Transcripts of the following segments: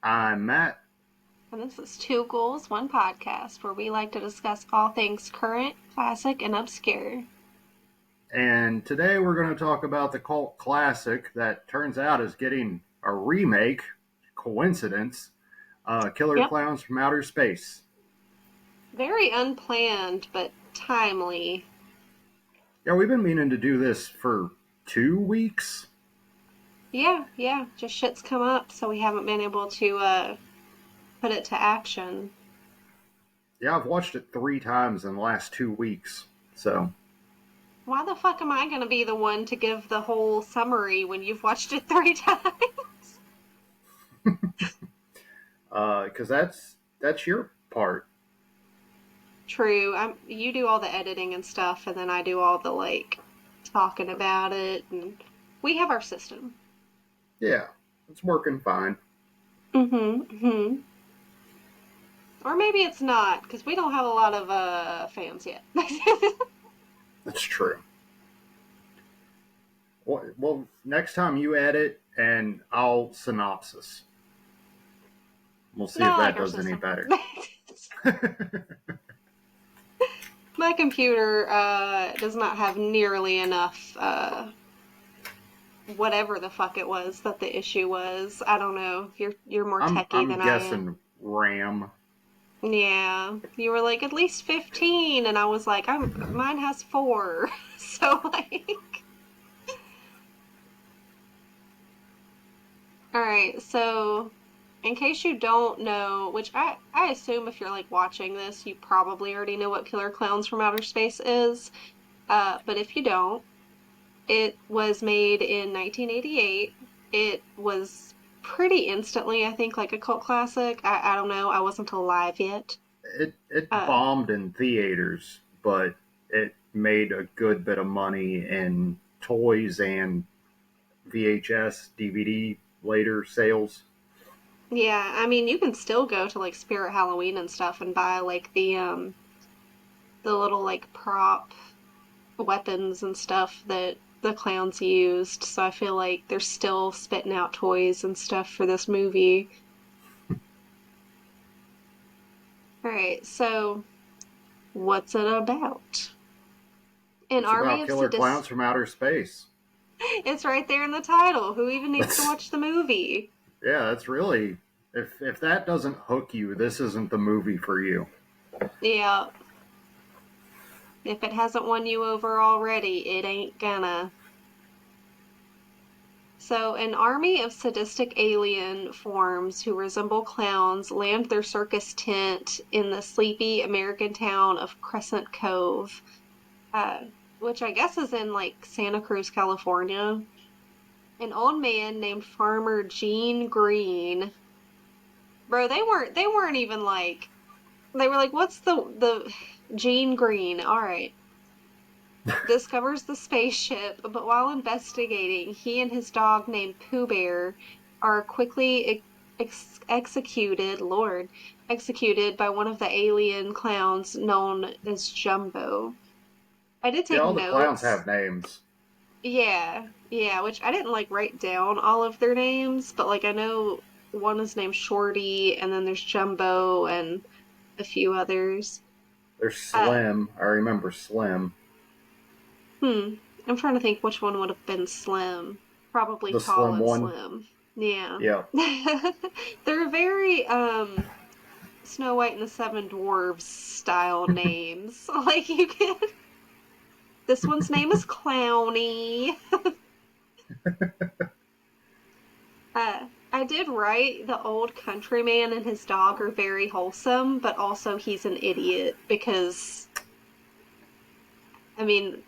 I'm Matt, And this is Two Ghouls, One Podcast, where we like to discuss all things current, classic, and obscure. and today we're going to talk about the cult classic that turns out is getting a remake. Coincidence? Killer Yep. Clowns from Outer Space. Very unplanned, but timely. Yeah, we've been meaning to do this for 2 weeks. Yeah. Just shit's come up, so we haven't been able to put it to action. Yeah, I've watched it 3 times in the last 2 weeks. So, Why the fuck am I gonna be the one to give the whole summary when you've watched it 3 times? because that's your part. True. You do all the editing and stuff, and then I do all the talking about it, and we have our system. Yeah, it's working fine. Mm-hmm. Or maybe it's not, because we don't have a lot of fans yet. That's true. Well, next time you edit, and I'll synopsis. We'll see No, if I like that our does any system. better. My computer does not have nearly enough whatever the fuck it was that the issue was. I don't know. You're more I'm techie I'm than I am. guessing RAM. Yeah, you were like at least 15, and I was like, mine has 4. So all right. So in case you don't know, which I assume if you're watching this, you probably already know what Killer Clowns from Outer Space is. But if you don't, it was made in 1988. It was pretty instantly, I think, like a cult classic. I don't know. I wasn't alive yet. It Uh, bombed in theaters, but it made a good bit of money in toys and VHS, DVD later sales. yeah, I mean, you can still go to Spirit Halloween and stuff and buy the little prop weapons and stuff that the clowns used. So I feel like they're still spitting out toys and stuff for this movie. All right, so what's it about? An It's army about of killer clowns sadist. from outer space. It's right there in the title. Who even needs to That's watch the movie? yeah, that's really if that doesn't hook you, this isn't the movie for you. Yeah, if it hasn't won you over already, it ain't gonna. So, an army of sadistic alien forms who resemble clowns land their circus tent in the sleepy American town of Crescent Cove, uh, which I guess is in Santa Cruz, California. An old man named Farmer Gene Green. Bro, they weren't even they were like, what's the Gene Green? All right. Discovers the spaceship, but while investigating, he and his dog named Pooh Bear are quickly executed, Lord, executed by one of the alien clowns known as Jumbo. I did Yeah, take all the clowns notes. have names. Yeah, which I didn't write down all of their names, but I know one is named Shorty, and then there's Jumbo and a few others. There's Uh, Slim. I remember Slim. Hmm. I'm trying to think which one would have been Slim. Probably The Tall Slim and one. Slim. Yeah. Yeah. They're very Snow White and the Seven Dwarfs style names. You can this one's name is Clowny. I did write the old countryman and his dog are very wholesome, but also he's an idiot because I mean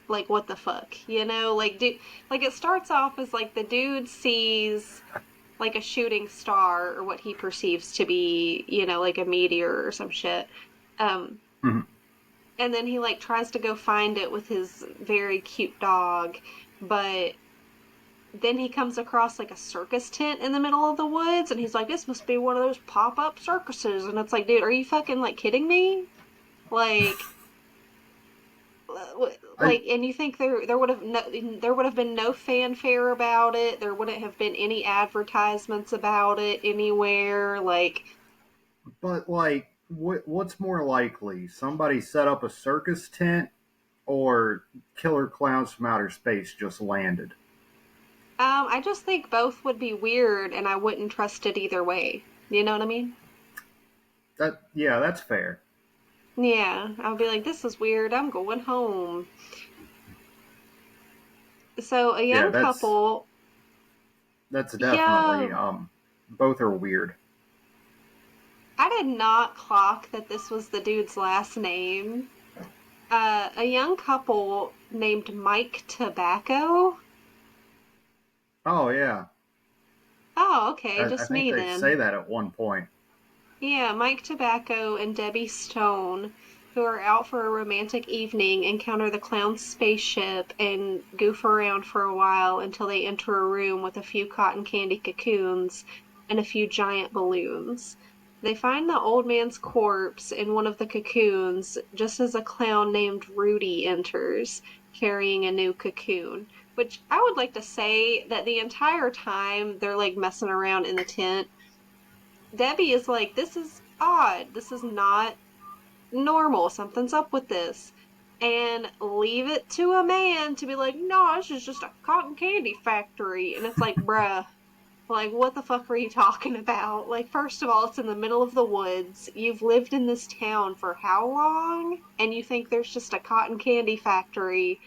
what the fuck, it starts off as the dude sees a shooting star or what he perceives to be, a meteor or some shit. Um, Mhm. and then he tries to go find it with his very cute dog, but then he comes across a circus tent in the middle of the woods and he's like, this must be one of those pop-up circuses. And it's like, dude, are you fucking kidding me? Like I Like, and you think there would have been no fanfare about it. There wouldn't have been any advertisements about it anywhere. Like, but like, what's more likely? Somebody set up a circus tent, or killer clowns from outer space just landed? I just think both would be weird, and I wouldn't trust it either way. You know what I mean? Yeah, that's fair. Yeah, I'll be like, this is weird. I'm going home. So a Yeah, young couple, that's definitely yeah, both are weird. I did not clock that this was the dude's last name. A young couple named Mike Tobacco. Oh yeah, Oh, okay, I just think me they say then. that at one point. Yeah, Mike Tobacco and Debbie Stone, who are out for a romantic evening, encounter the clown spaceship and goof around for a while until they enter a room with a few cotton candy cocoons and a few giant balloons. They find the old man's corpse in one of the cocoons just as a clown named Rudy enters, carrying a new cocoon. Which I would like to say that the entire time they're like messing around in the tent, Debbie is like, this is odd. This is not normal. Something's up with this. And leave it to a man to be like, no, this is just a cotton candy factory. And it's like, bruh, like, what the fuck are you talking about? Like, first of all, it's in the middle of the woods. You've lived in this town for how long? And you think there's just a cotton candy factory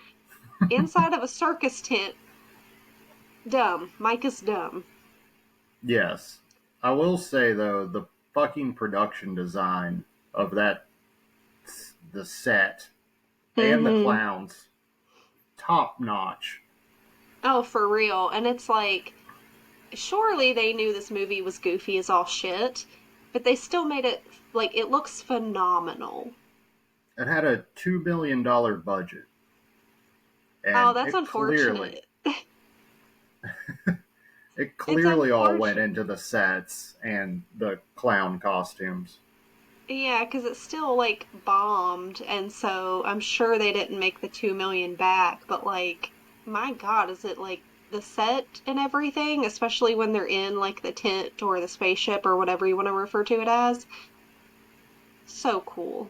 inside of a circus tent. Dumb. Mike is dumb. Yes, I will say though, the fucking production design of the set and the Mm-hmm. clowns, top notch. Oh, for real. And it's like, surely they knew this movie was goofy as all shit, but they still made it like it looks phenomenal. It had a $2 million budget, Oh, and that's unfortunate. it It's clearly all went unfortunate. into the sets and the clown costumes. Yeah, because it still like bombed, and so I'm sure they didn't make the 2 million back, but like, my God, is it like the set and everything, especially when they're in like the tent or the spaceship or whatever you want to refer to it as? So cool.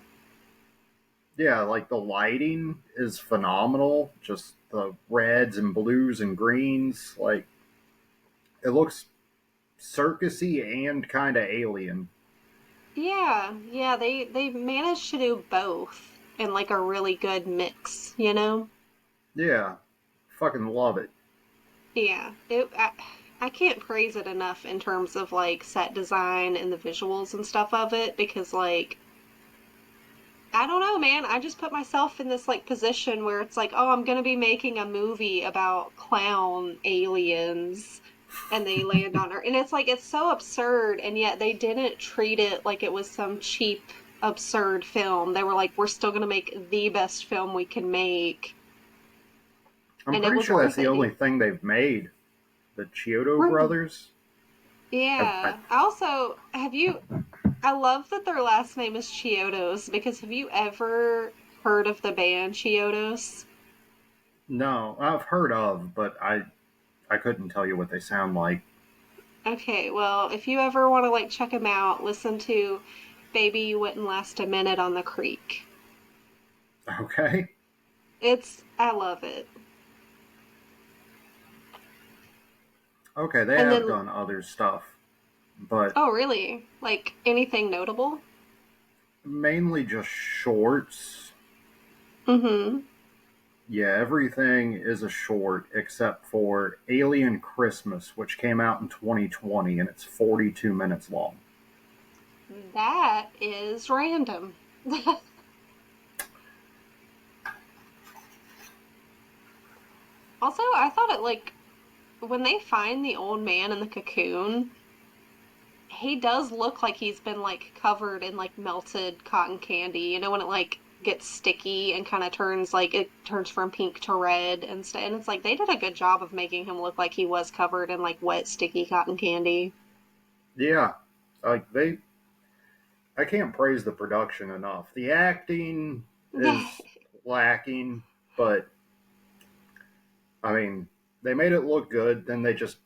Yeah, like the lighting is phenomenal. Just the reds and blues and greens. Like it looks circusy and kind of alien. Yeah, yeah, they managed to do both in like a really good mix, you know? Yeah, fucking love it. Yeah, I can't praise it enough in terms of like set design and the visuals and stuff of it because like I don't know, man. I just put myself in this like position where it's like, oh, I'm gonna be making a movie about clown aliens and they land on Earth. And it's like it's so absurd, and yet they didn't treat it like it was some cheap, absurd film. They were like, we're still gonna make the best film we can make, I'm and it pretty was sure that's worth the it, only dude. thing they've made. The Chiodo Really? brothers. I Yeah. Also, have you I love that their last name is Chiodos because have you ever heard of the band Chiodos? no, I've heard of, but I couldn't tell you what they sound like. Okay, well, if you ever want to like check them out, listen to Baby You Wouldn't Last a Minute on the Creek. Okay. I love it. Okay, they And have then, done other stuff, but oh, really? Like anything notable? mainly just shorts. Mm-hmm. Yeah, everything is a short except for Alien Christmas, which came out in 2020 and it's 42 minutes long. That is random. Also, I thought it like when they find the old man in the cocoon, he does look like he's been like covered in like melted cotton candy. You know when it like gets sticky and kind of turns like it turns from pink to red and stuff. And it's like they did a good job of making him look like he was covered in like wet sticky cotton candy. Yeah, like I can't praise the production enough. The acting is lacking, but I mean, they made it look good. Then they just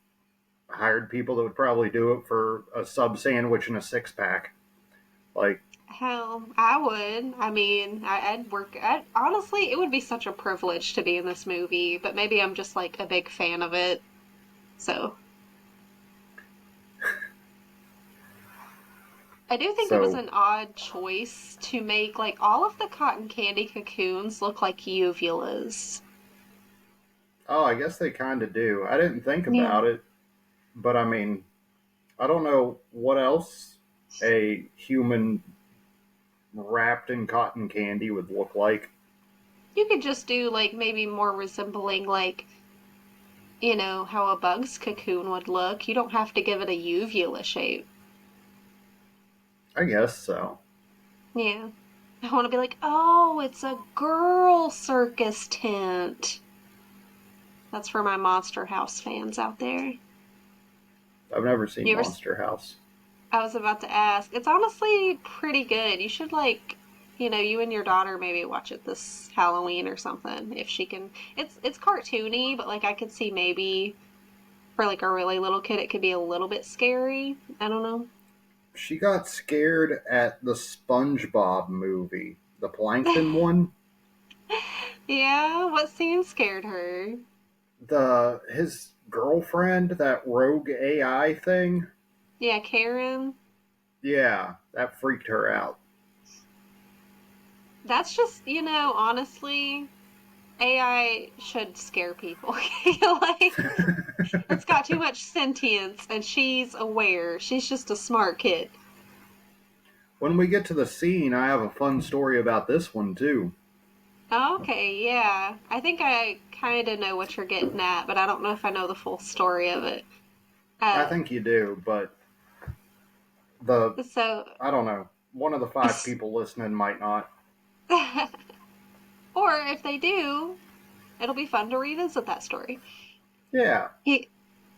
hired people that would probably do it for a sub sandwich and a six pack. Like, Hell, I would. I mean, I'd work. Honestly, it would be such a privilege to be in this movie, but maybe I'm just like a big fan of it. So I do think it was so, an odd choice to make like all of the cotton candy cocoons look like uvulas. oh, I guess they kind of do. I didn't think Yeah. about it, but I mean, I don't know what else a human wrapped in cotton candy would look like. You could just do like maybe more resembling like, how a bug's cocoon would look. You don't have to give it a uvula shape. I guess so. Yeah. I want to be like, oh, it's a girl circus tent. That's for my Monster House fans out there. I've never seen You ever? Monster House. I was about to ask. It's honestly pretty good. You should like, you and your daughter maybe watch it this Halloween or something if she can. It's cartoony, but like I could see maybe for like a really little kid it could be a little bit scary. I don't know. She got scared at the SpongeBob movie, the plankton one. Yeah, what scene scared her? The his girlfriend, that rogue AI thing. Yeah, Karen. Yeah, that freaked her out. That's just, honestly, AI should scare people. Like, it's got too much sentience and she's aware. She's just a smart kid. When we get to the scene, I have a fun story about this one too. Okay, yeah. I think I kind of know what you're getting at, but I don't know if I know the full story of it. I Uh, think you do, but the so, I don't know. One of the five people listening might not. or if they do, it'll be fun to revisit that story. Yeah, He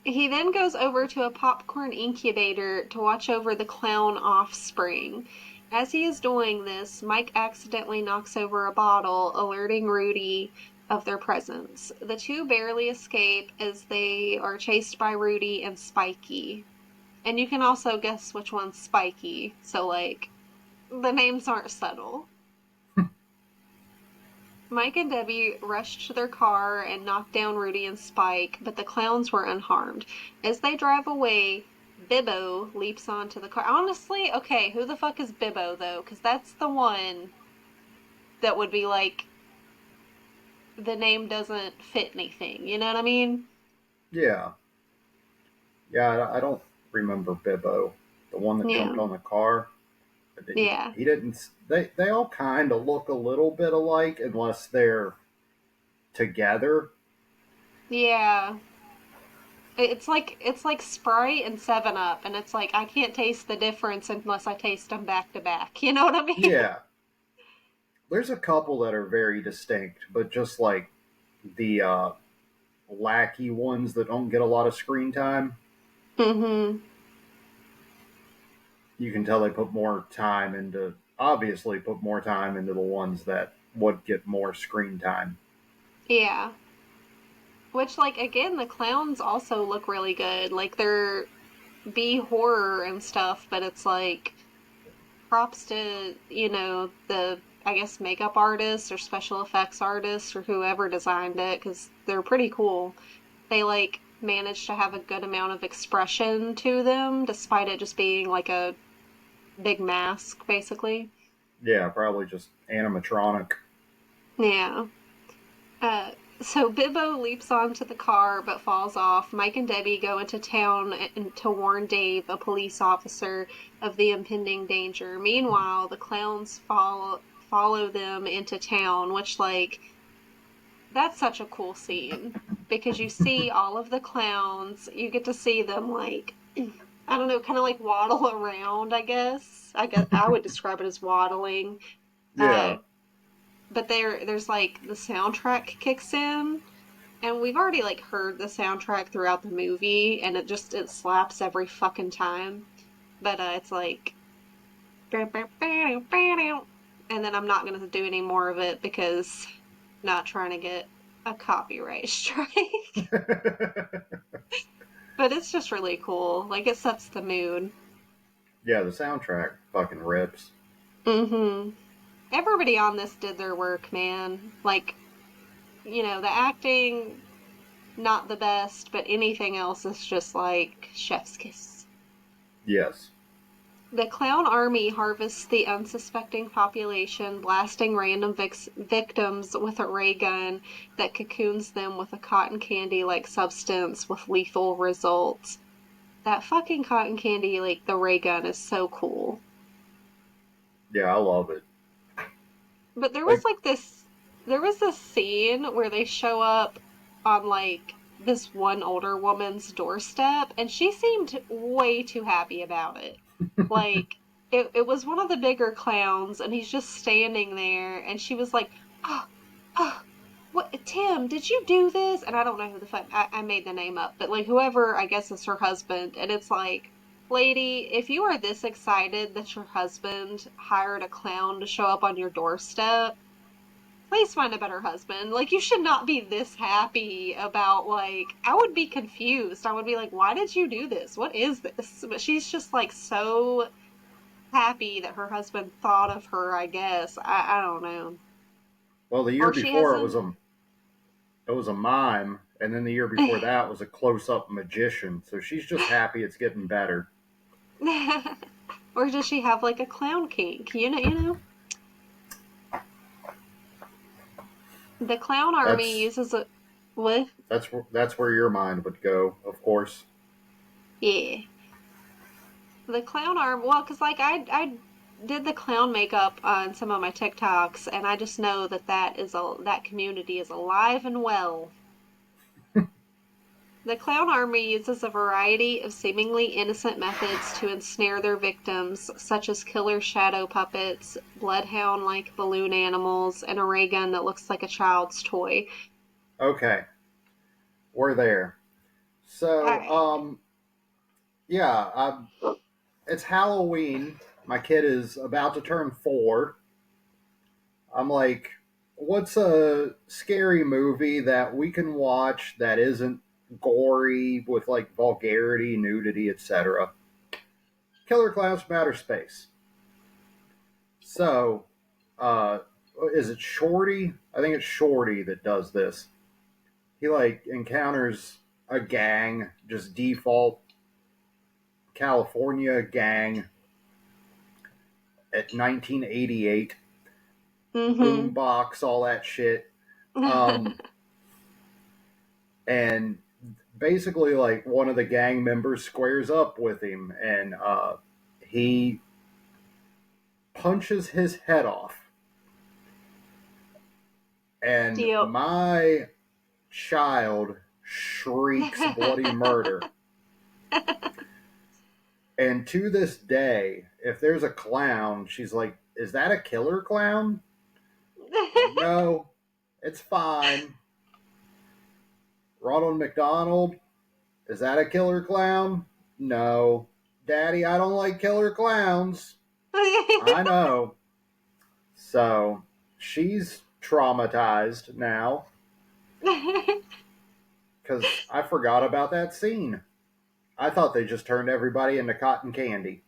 he then goes over to a popcorn incubator to watch over the clown offspring. As he is doing this, Mike accidentally knocks over a bottle, alerting Rudy of their presence. The two barely escape as they are chased by Rudy and Spiky. And you can also guess which one's Spiky, so like the names aren't subtle. Mike and Debbie rushed to their car and knocked down Rudy and Spike, but the clowns were unharmed. As they drive away, Bibbo leaps onto the car. Honestly, okay, who the fuck is Bibbo though? Because that's the one that would be like the name doesn't fit anything. You know what I mean? yeah, yeah. I don't remember Bibbo, the one that Yeah, jumped on the car. yeah, He didn't. They all kind of look a little bit alike, unless they're together. yeah. It's like Sprite and 7 Up, and it's like I can't taste the difference unless I taste them back to back. You know what I mean? Yeah, there's a couple that are very distinct, but just like the lackey ones that don't get a lot of screen time, Mm-hmm. you can tell they put more time into. Obviously, put more time into the ones that would get more screen time. Yeah. Which, like, again, the clowns also look really good. Like, they're B horror and stuff, but it's like props to, the, I guess, makeup artists or special effects artists or whoever designed it, because they're pretty cool. They, like, managed to have a good amount of expression to them, despite it just being like a big mask, basically. Yeah, probably just animatronic. Yeah. Uh, so Bibbo leaps onto the car but falls off. Mike and Debbie go into town to warn Dave, a police officer, of the impending danger. Meanwhile, the clowns follow them into town, which like that's such a cool scene because you see all of the clowns. You get to see them like I don't know, kind of like waddle around, I guess. I would describe it as waddling. Uh, Yeah, but there's like the soundtrack kicks in and we've already like heard the soundtrack throughout the movie and it slaps every fucking time, but it's like and then I'm not going to do any more of it because I'm not trying to get a copyright strike. But it's just really cool. Like it sets the mood. Yeah, the soundtrack fucking rips. Mm-hmm. Everybody on this did their work, man. Like, the acting, not the best, but anything else is just like chef's kiss. Yes. The clown army harvests the unsuspecting population, blasting random victims with a ray gun that cocoons them with a cotton candy like substance with lethal results. That fucking cotton candy, like the ray gun, is so cool. Yeah, I love it. But Like, there was this scene where they show up on like this one older woman's doorstep, and she seemed way too happy about it. Like it was one of the bigger clowns, and he's just standing there, and she was like, "Oh, oh, what, Tim? Did you do this?" And I don't know who the fuck I made the name up, but like whoever I guess is her husband, and it's like. Lady, if you are this excited that your husband hired a clown to show up on your doorstep, please find a better husband. Like, you should not be this happy about, like, I would be confused. I would be like, why did you do this? What is this? But she's just, like, so happy that her husband thought of her, I guess. I don't know. well, the year Or she before hasn't. it was a mime, and then the year before that was a close-up magician. So she's just happy it's getting better. Or does she have, like, a clown kink? The clown army That's uses a. What? that's where your mind would go, of course. Yeah. The clown arm, well, because like I did the clown makeup on some of my TikToks, and I just know that community is alive and well. The clown army uses a variety of seemingly innocent methods to ensnare their victims, such as killer shadow puppets, bloodhound-like balloon animals, and a ray gun that looks like a child's toy. Okay, we're there. All So, right. yeah, it's Halloween. My kid is about to turn 4. I'm like, what's a scary movie that we can watch that isn't gory with like vulgarity, nudity, etc.? Killer Clowns from Outer Space. So, uh, is it Shorty? I think it's Shorty that does this. He like encounters a gang, just default California gang at 1988, Mm-hmm. boombox, all that shit. Um, and basically, like one of the gang members squares up with him, and he punches his head off. And Deal. my child shrieks bloody murder. And to this day, if there's a clown, she's like, "Is that a killer clown?" Like, no, it's fine. Ronald McDonald, is that a killer clown? No. Daddy, I don't like killer clowns. I know. So she's traumatized now because I forgot about that scene. I thought they just turned everybody into cotton candy.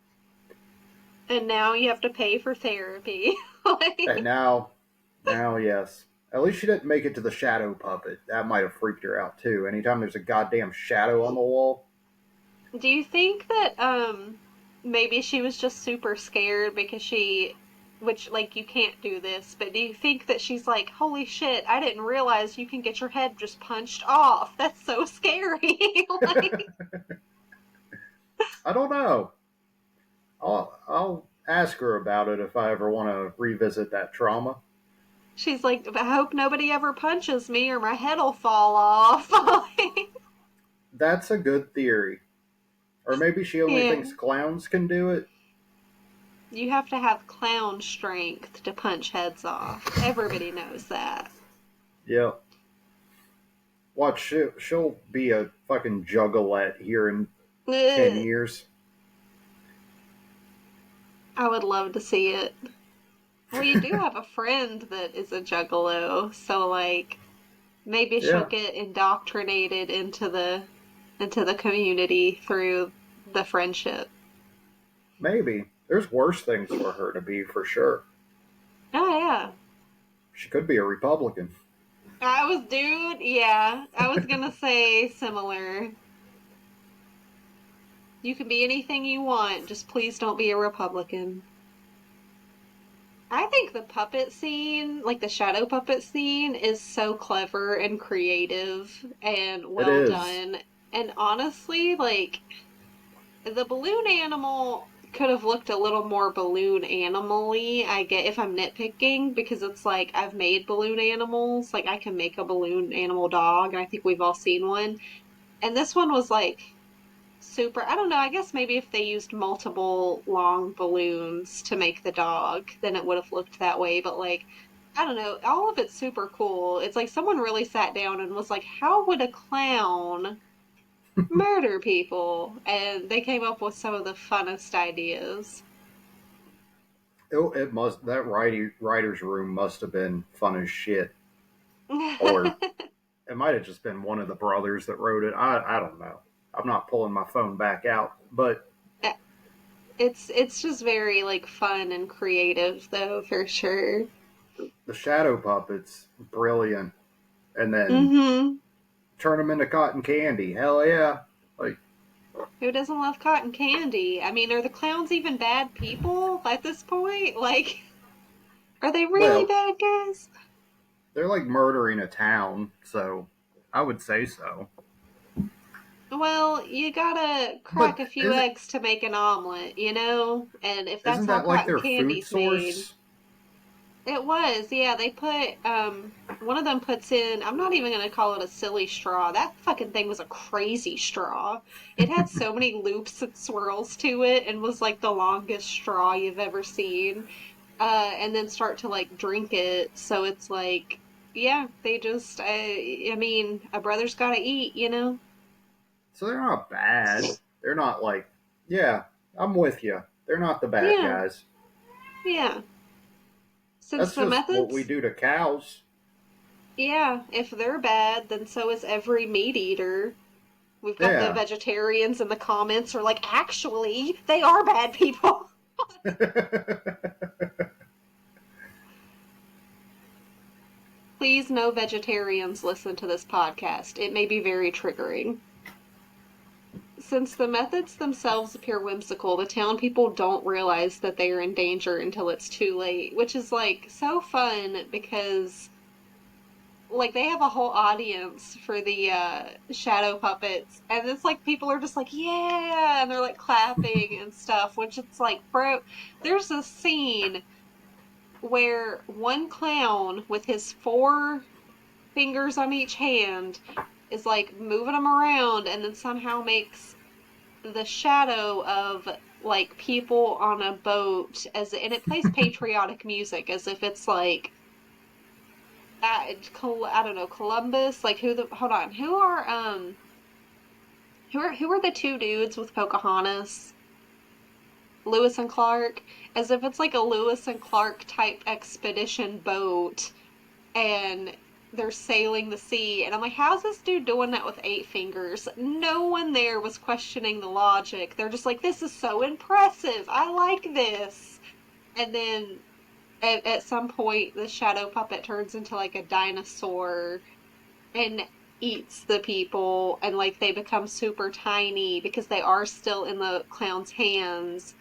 And now you have to pay for therapy. And Like, now, yes. At least she didn't make it to the shadow puppet. That might have freaked her out too. Anytime there's a goddamn shadow on the wall. do you think that maybe she was just super scared because which like you can't do this, but do you think that she's like, "Holy shit, I didn't realize you can get your head just punched off. That's so scary." Like I don't know. I'll ask her about it if I ever want to revisit that trauma. she's like, "I hope nobody ever punches me or my head'll fall off." Like, That's a good theory. Or maybe she only yeah. thinks clowns can do it. You have to have clown strength to punch heads off. Everybody knows that. Yeah. Watch, she'll be a fucking juggalette here in 10 Ugh. years. I would love to see it. Well, you do have a friend that is a juggalo, so like maybe she'll Yeah, get indoctrinated into the community through the friendship. maybe. There's worse things for her to be for sure. Oh yeah. She could be a Republican. Yeah, I was gonna say similar. You can be anything you want, just please don't be a Republican. I think the puppet scene, like the shadow puppet scene, is so clever and creative and It well is. done. And honestly, like the balloon animal could have looked a little more balloon animal-y, I get if I'm nitpicking, because it's like I've made balloon animals, like I can make a balloon animal dog, and I think we've all seen one. And this one was like super, I don't know, I guess maybe if they used multiple long balloons to make the dog, then it would have looked that way. But like, I don't know, all of it's super cool. It's like someone really sat down and was like, how would a clown murder people? And they came up with some of the funnest ideas. It must that writer's room must have been fun as shit, or it might have just been one of the brothers that wrote it. I don't know. I'm not pulling my phone back out, but It's just very like fun and creative though, for sure. the shadow puppets brilliant, and then Mm-hmm. turn them into cotton candy. Hell yeah! Like, Who doesn't love cotton candy? I mean, are the clowns even bad people at this point? Like, are they really well, bad guys? they're like murdering a town, so I would say so. Well, you gotta crack But a few eggs to make an omelet, you know? And if that's isn't how that like cotton their food candy's made, source? it was. Yeah, they put, one of them puts in, I'm not even gonna call it a silly straw. That fucking thing was a crazy straw. It had so many loops and swirls to it and was like the longest straw you've ever seen. And then start to like drink it. So it's like, yeah, they just, I mean, a brother's gotta eat, you know? So they're not bad. They're not like, yeah, I'm with you. They're not the bad Yeah, guys. yeah. Since That's the just what we methods, do to cows. yeah, if they're bad, then so is every meat eater. We've got the Yeah. vegetarians in the comments are like, actually, they are bad people. Please, no vegetarians listen to this podcast. It may be very triggering. Since the methods themselves appear whimsical, the town people don't realize that they are in danger until it's too late, which is like so fun because like they have a whole audience for the shadow puppets and it's like people are just like yeah and they're like clapping and stuff, which it's like bro, there's a scene where one clown with his four fingers on each hand is like moving them around and then somehow makes the shadow of like people on a boat as and it plays patriotic music as if it's like I don't know Columbus like who the hold on who are the two dudes with Pocahontas, Lewis and Clark, as if it's like a Lewis and Clark type expedition boat and they're sailing the sea. And I'm like, how's this dude doing that with eight fingers? No one there was questioning the logic. They're just like, this is so impressive. I like this. And then at some point, the shadow puppet turns into like a dinosaur and eats the people. And like they become super tiny because they are still in the clown's hands.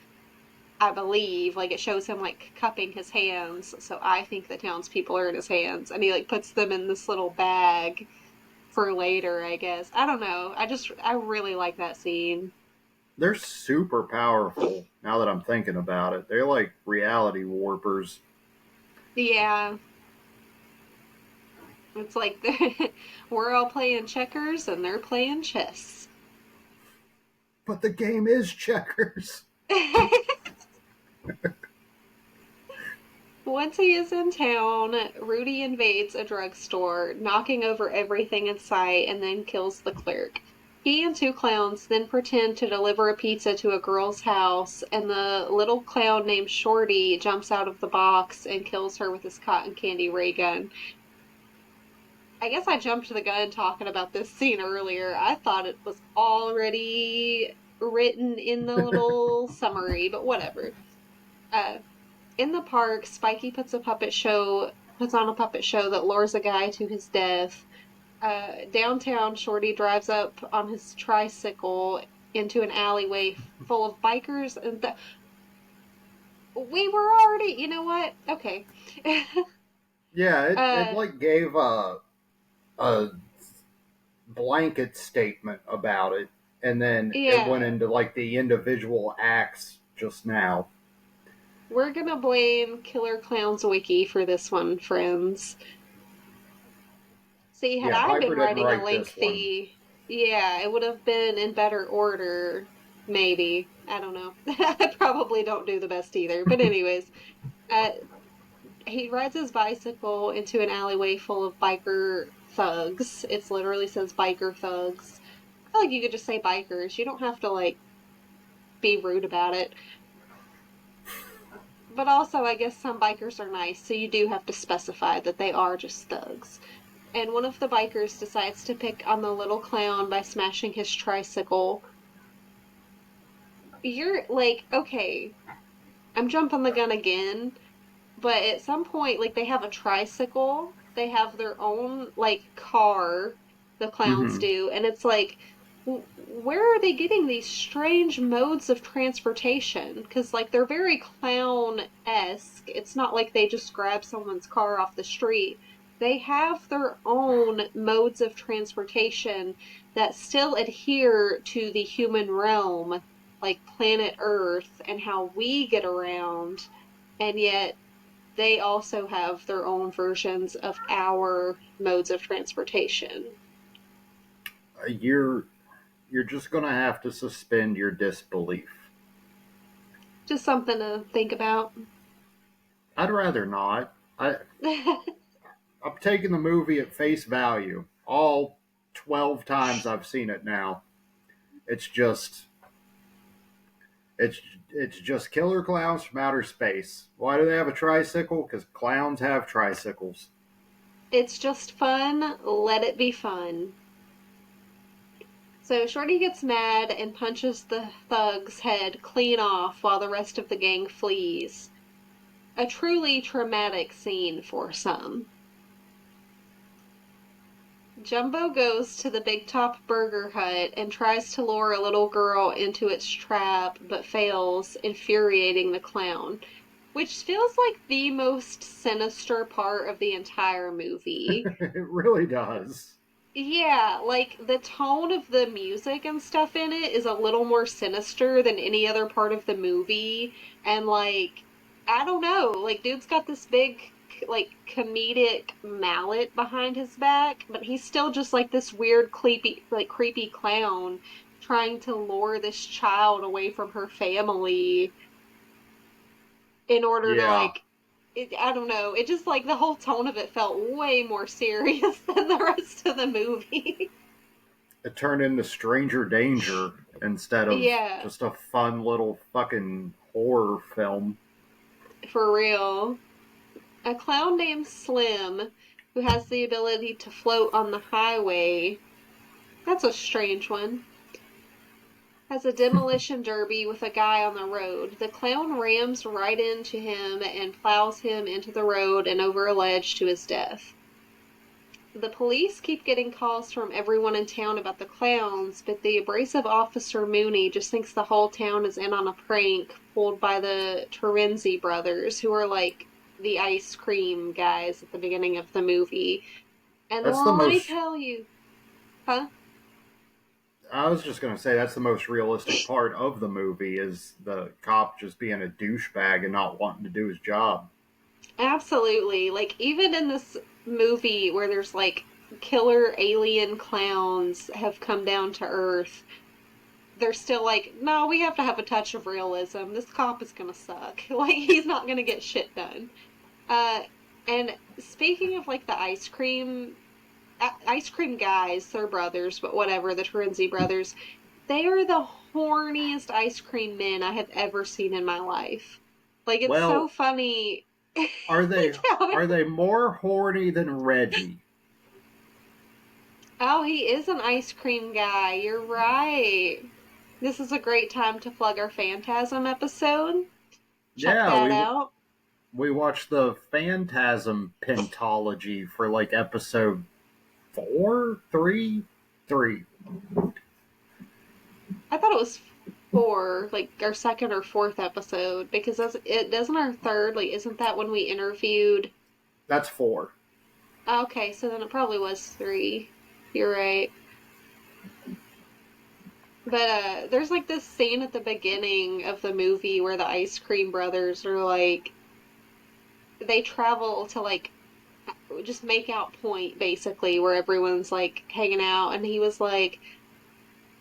I believe, like it shows him like cupping his hands. So I think the townspeople are in his hands, and he like puts them in this little bag for later. I guess I don't know. I really like that scene. They're super powerful now that I'm thinking about it. They're like reality warpers. Yeah, it's like we're all playing checkers and they're playing chess. But the game is checkers. Once he is in town, Rudy invades a drugstore, knocking over everything in sight, and then kills the clerk. He and two clowns then pretend to deliver a pizza to a girl's house, and the little clown named Shorty jumps out of the box and kills her with his cotton candy ray gun. I guess I jumped the gun talking about this scene earlier. I thought it was already written in the little summary, but whatever. Uh, in the park, Spikey puts on a puppet show that lures a guy to his death. Downtown, Shorty drives up on his tricycle into an alleyway full of bikers, and we were already, you know what? Okay. Yeah, it uh, like gave a blanket statement about it, and then it went yeah, into like the individual acts just now. we're gonna blame Killer Clowns Wiki for this one, friends. See, had Yeah, I Piper been didn't writing a write this one. lengthy, yeah, it would have been in better order, maybe. I don't know. I probably don't do the best either. But anyways, uh, he rides his bicycle into an alleyway full of biker thugs. It literally says biker thugs. I feel like you could just say bikers. You don't have to like be rude about it. But also, I guess some bikers are nice, so you do have to specify that they are just thugs. And one of the bikers decides to pick on the little clown by smashing his tricycle. You're like, okay, I'm jumping the gun again, but at some point, like, they have a tricycle, they have their own, like, car, the clowns Hmm. do, and it's like, where are they getting these strange modes of transportation? Because, like, they're very clown-esque. It's not like they just grab someone's car off the street. They have their own modes of transportation that still adhere to the human realm, like planet Earth and how we get around, and yet they also have their own versions of our modes of transportation. You're you're just gonna have to suspend your disbelief. Just something to think about. I'd rather not. I'm taking the movie at face value. All 12 times I've seen it now. It's just it's it's just killer clowns from outer space. Why do they have a tricycle? Because clowns have tricycles. It's just fun. Let it be fun. So Shorty gets mad and punches the thug's head clean off while the rest of the gang flees. A truly traumatic scene for some. Jumbo goes to the Big Top Burger Hut and tries to lure a little girl into its trap, but fails, infuriating the clown, which feels like the most sinister part of the entire movie. It really does. Yeah, like the tone of the music and stuff in it is a little more sinister than any other part of the movie. And like, I don't know, like dude's got this big like comedic mallet behind his back, but he's still just like this weird creepy clown trying to lure this child away from her family in order to Yeah, I don't know, it just like the whole tone of it felt way more serious than the rest of the movie. it turned into Stranger Danger instead of Yeah, just a fun little fucking horror film. for real. A clown named Slim, who has the ability to float on the highway, that's a strange one, has a demolition derby with a guy on the road. The clown rams right into him and plows him into the road and over a ledge to his death. The police keep getting calls from everyone in town about the clowns, but the abrasive Officer Mooney just thinks the whole town is in on a prank pulled by the Terenzi brothers, who are like the ice cream guys at the beginning of the movie. And That's the let me most. tell you, huh? I was just gonna say that's the most realistic part of the movie is the cop just being a douchebag and not wanting to do his job. Absolutely. Like, even in this movie where there's like killer alien clowns have come down to Earth, they're still like, no, we have to have a touch of realism. This cop is gonna suck. Like, he's not gonna get shit done. Uh, and speaking of like the ice cream, ice cream guys, they're brothers, but whatever, the Terenzi brothers. They are the horniest ice cream men I have ever seen in my life. Like, it's so Well, funny. are they How are they more horny than Reggie? oh, he is an ice cream guy. You're right. This is a great time to plug our Phantasm episode. Check Yeah, that out. we watched the Phantasm pentology for like episode four, three. I thought it was four, like our second or fourth episode, because it doesn't our third, like, isn't that when we interviewed? That's four. Okay, so then it probably was three. You're right. But there's like this scene at the beginning of the movie where the ice cream brothers are like they travel to like just make out point basically where everyone's like hanging out and he was like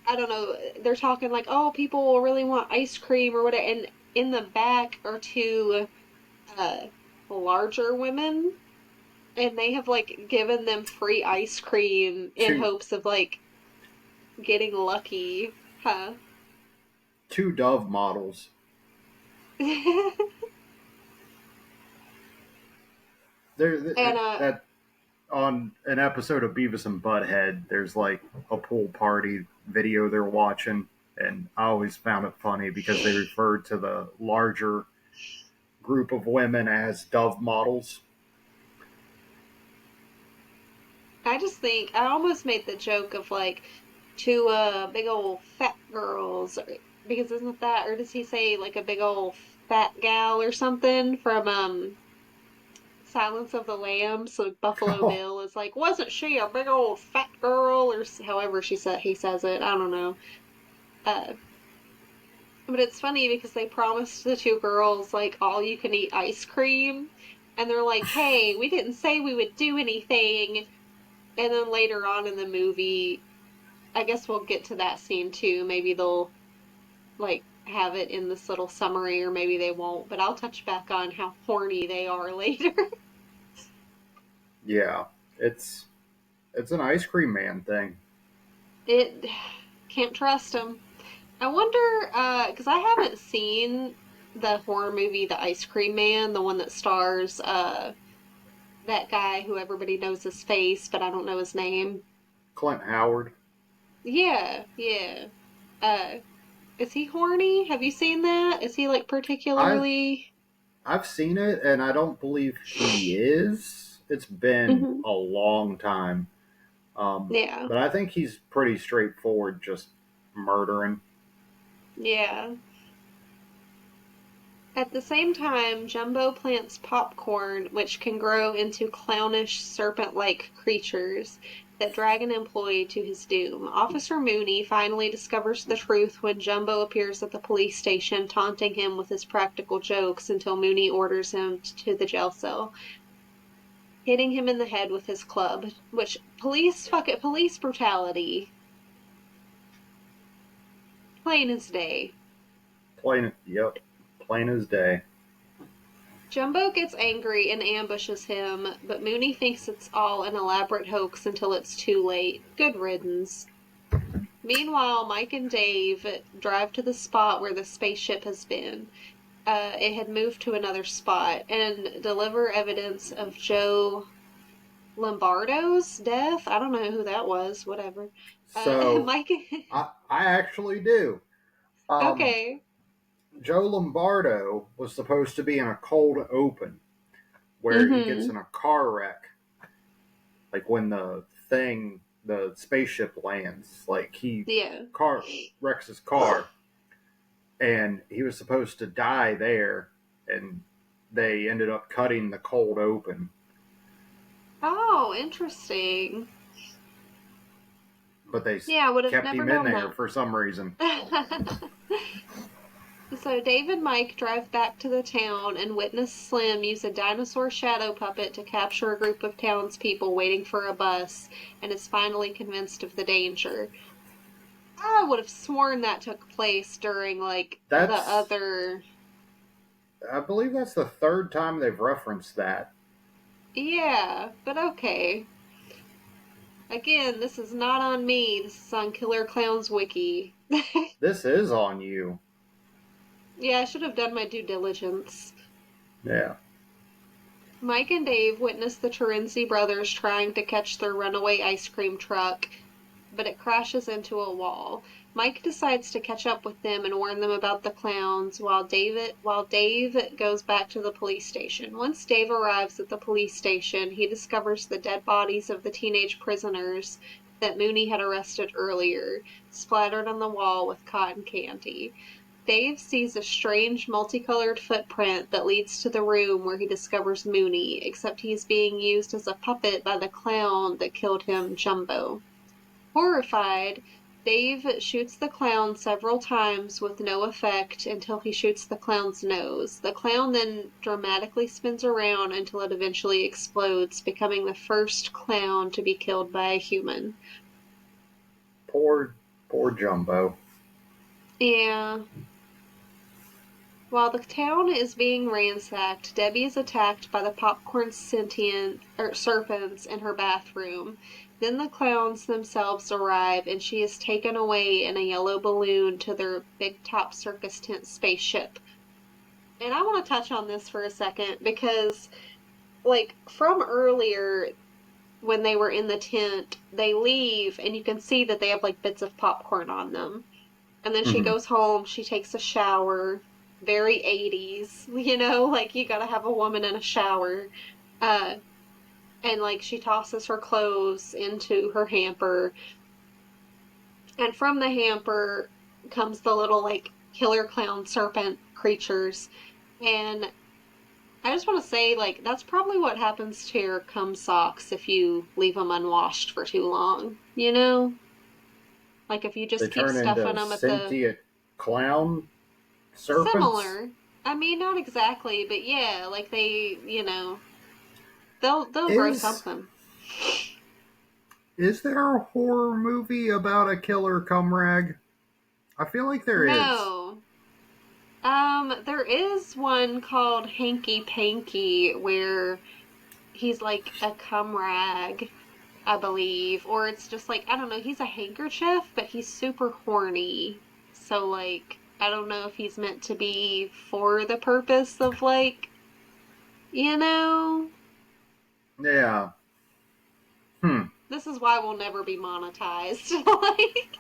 I don't know, they're talking like, oh, people really want ice cream or whatever, and in the back are two uh larger women and they have like given them free ice cream in Two hopes of like getting lucky, huh? two Dove models. There And that on an episode of Beavis and Butthead, there's like a pool party video they're watching, and I always found it funny because they referred to the larger group of women as Dove models. I just think I almost made the joke of like two big old fat girls because isn't that, or does he say like a big old fat gal or something from Silence of the Lambs? So Buffalo Bill is like, wasn't she a big old fat girl, or however he says it. I don't know. Uh, but it's funny because they promised the two girls like all you can eat ice cream, and they're like, hey, we didn't say we would do anything. And then later on in the movie, I guess we'll get to that scene too. Maybe they'll like have it in this little summary, or maybe they won't. But I'll touch back on how horny they are later. Yeah, it's it's an ice cream man thing. It can't trust them. I wonder, because I haven't seen the horror movie The Ice Cream Man, the one that stars that guy who everybody knows his face, but I don't know his name. Clint Howard. Yeah, yeah. Uh, is he horny? Have you seen that? Is he like I've particularly? I've seen it, and I don't believe he is. It's been Hmm. a long time, Yeah, but I think he's pretty straightforward, just murdering. yeah. At the same time, Jumbo plants popcorn, which can grow into clownish serpent-like creatures that drag an employee to his doom. Officer Mooney finally discovers the truth when Jumbo appears at the police station, taunting him with his practical jokes until Mooney orders him to the jail cell, hitting him in the head with his club. Which police brutality, plain as day. Yep, plain as day. Jumbo gets angry and ambushes him, but Mooney thinks it's all an elaborate hoax until it's too late. Good riddance. Meanwhile, Mike and Dave drive to the spot where the spaceship has been. It had moved to another spot and deliver evidence of Joe Lombardo's death. I don't know who that was. Whatever. So Mike. I actually do. Um, Okay. Joe Lombardo was supposed to be in a cold open where he gets Mm-hmm. in a car wreck, like when the spaceship lands, like he Yeah. car wrecks his car, and he was supposed to die there, and they ended up cutting the cold open, Oh, interesting. but they Yeah, I would have kept never him in known there that. for some reason. So Dave and Mike drive back to the town and witness Slim use a dinosaur shadow puppet to capture a group of townspeople waiting for a bus and is finally convinced of the danger. I would have sworn that took place during like the That's other. I believe that's the third time they've referenced that. Yeah, but okay. Again, this is not on me. This is on Killer Clowns Wiki. This is on you. Yeah, I should have done my due diligence. Yeah. Mike and Dave witness the Terenzi brothers trying to catch their runaway ice cream truck, but it crashes into a wall. Mike decides to catch up with them and warn them about the clowns while Dave goes back to the police station. Once Dave arrives at the police station, he discovers the dead bodies of the teenage prisoners that Mooney had arrested earlier, splattered on the wall with cotton candy. Dave sees a strange multicolored footprint that leads to the room where he discovers Mooney, except he's being used as a puppet by the clown that killed him, Jumbo. Horrified, Dave shoots the clown several times with no effect until he shoots the clown's nose. The clown then dramatically spins around until it eventually explodes, becoming the first clown to be killed by a human. Poor, poor Jumbo. Yeah. While the town is being ransacked, Debbie is attacked by the popcorn serpents in her bathroom. Then the clowns themselves arrive, and she is taken away in a yellow balloon to their big top circus tent spaceship. And I want to touch on this for a second because, like, from earlier when they were in the tent, they leave, and you can see that they have, like, bits of popcorn on them. And then she Mhm. goes home, she takes a shower, very 80s, like you gotta have a woman in a shower. Uh, and like she tosses her clothes into her hamper. And from the hamper comes the little like killer clown serpent creatures. And I just want to say, like, that's probably what happens to your cum socks if you leave them unwashed for too long, you know? Like if you They just keep turn stuffing into them at the sentient clown serpents. similar. I mean, not exactly, but yeah, like they'll grow Is something. is there a horror movie about a killer cum rag? I feel like there is. No. There is one called Hanky Panky where he's like a cum rag, I believe, or it's just like I don't know, he's a handkerchief, but he's super horny. So like I don't know if he's meant to be for the purpose of like, you know, Yeah. Hmm. this is why we'll never be monetized. Like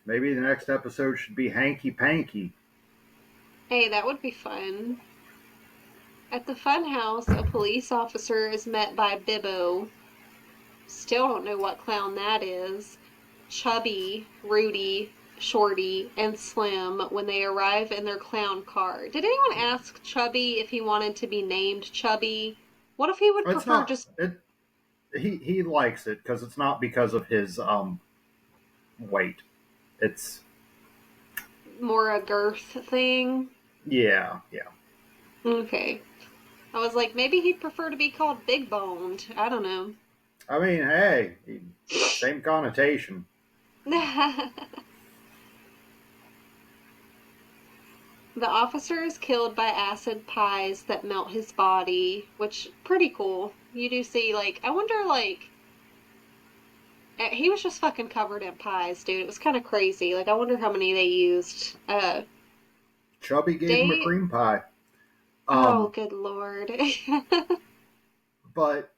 Maybe the next episode should be Hanky Panky. hey, that would be fun. At the funhouse, a police officer is met by Bibbo. Still don't know what clown that is. Chubby, Rudy, Shorty, and Slim when they arrive in their clown car. Did anyone ask Chubby if he wanted to be named Chubby? What if he would It's prefer not. just It. He likes it because it's not because of his weight. It's more a girth thing? yeah, yeah. Okay. I was like, maybe he'd prefer to be called Big Boned. I don't I mean, hey, same connotation. know. The officer is killed by acid pies that melt his body, which pretty cool. You do see like I wonder like he was just fucking covered in pies, dude. It was kind of crazy. Like I wonder how many they used. Chubby gave him a They cream pie. oh Um, good lord. but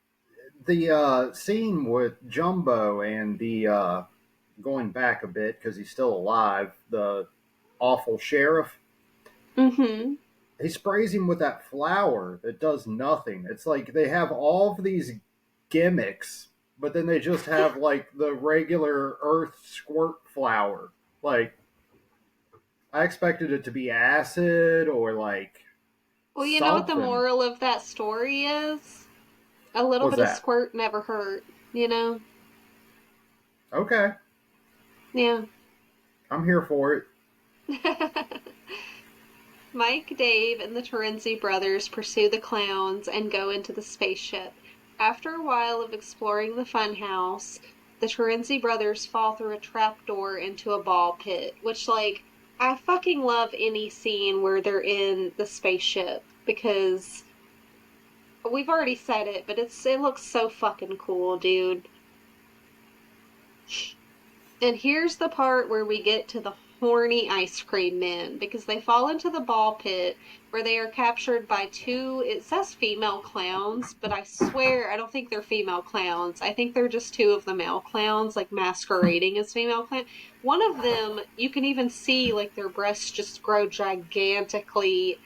the scene with Jumbo and the going back a bit because he's still alive, the awful sheriff. Mhm. He sprays him with that flower that does nothing. It's like they have all of these gimmicks, but then they just have like the regular earth squirt flower. Like I expected it to be acid or like Well, you know what the something. moral of that story is? A little What's bit of that? squirt never hurt, you know? Okay, Yeah. I'm here for it. Mike, Dave, and the Terenzi brothers pursue the clowns and go into the spaceship. After a while of exploring the funhouse, the Terenzi brothers fall through a trapdoor into a ball pit, which, like, I fucking love any scene where they're in the spaceship because We've already said it, but it looks so fucking cool, dude. And here's the part where we get to the horny ice cream men because they fall into the ball pit where they are captured by two, it says female clowns, but I swear I don't think they're female clowns. I think they're just two of the male clowns, like masquerading as female clowns. One of them, you can even see like their breasts just grow gigantically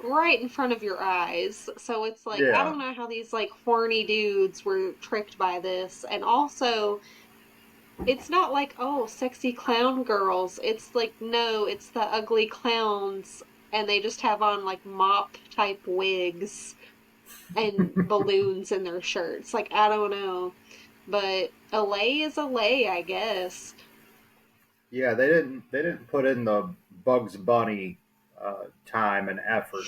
right in front of your eyes. So it's like, I Yeah. don't know how these like horny dudes were tricked by this. And also, it's not like, oh, sexy clown girls. It's like, no, it's the ugly clowns, and they just have on like mop type wigs and balloons in their shirts. Like, I don't know. But a lay is a lay, I guess. Yeah, they didn't put in the Bugs Bunny time and effort.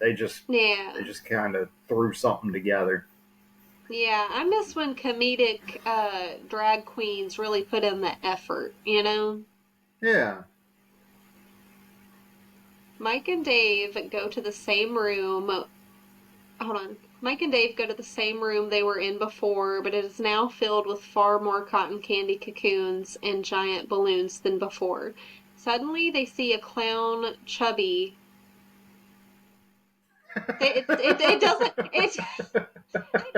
They just they Yeah. just kind of threw something together. Yeah, I miss when comedic drag queens really put in the effort, you know? Yeah. Mike and Dave go to the same room. Hold on. Mike and Dave go to the same room they were in before, but it is now filled with far more cotton candy cocoons and giant balloons than before. Suddenly, they see a clown, Chubby. It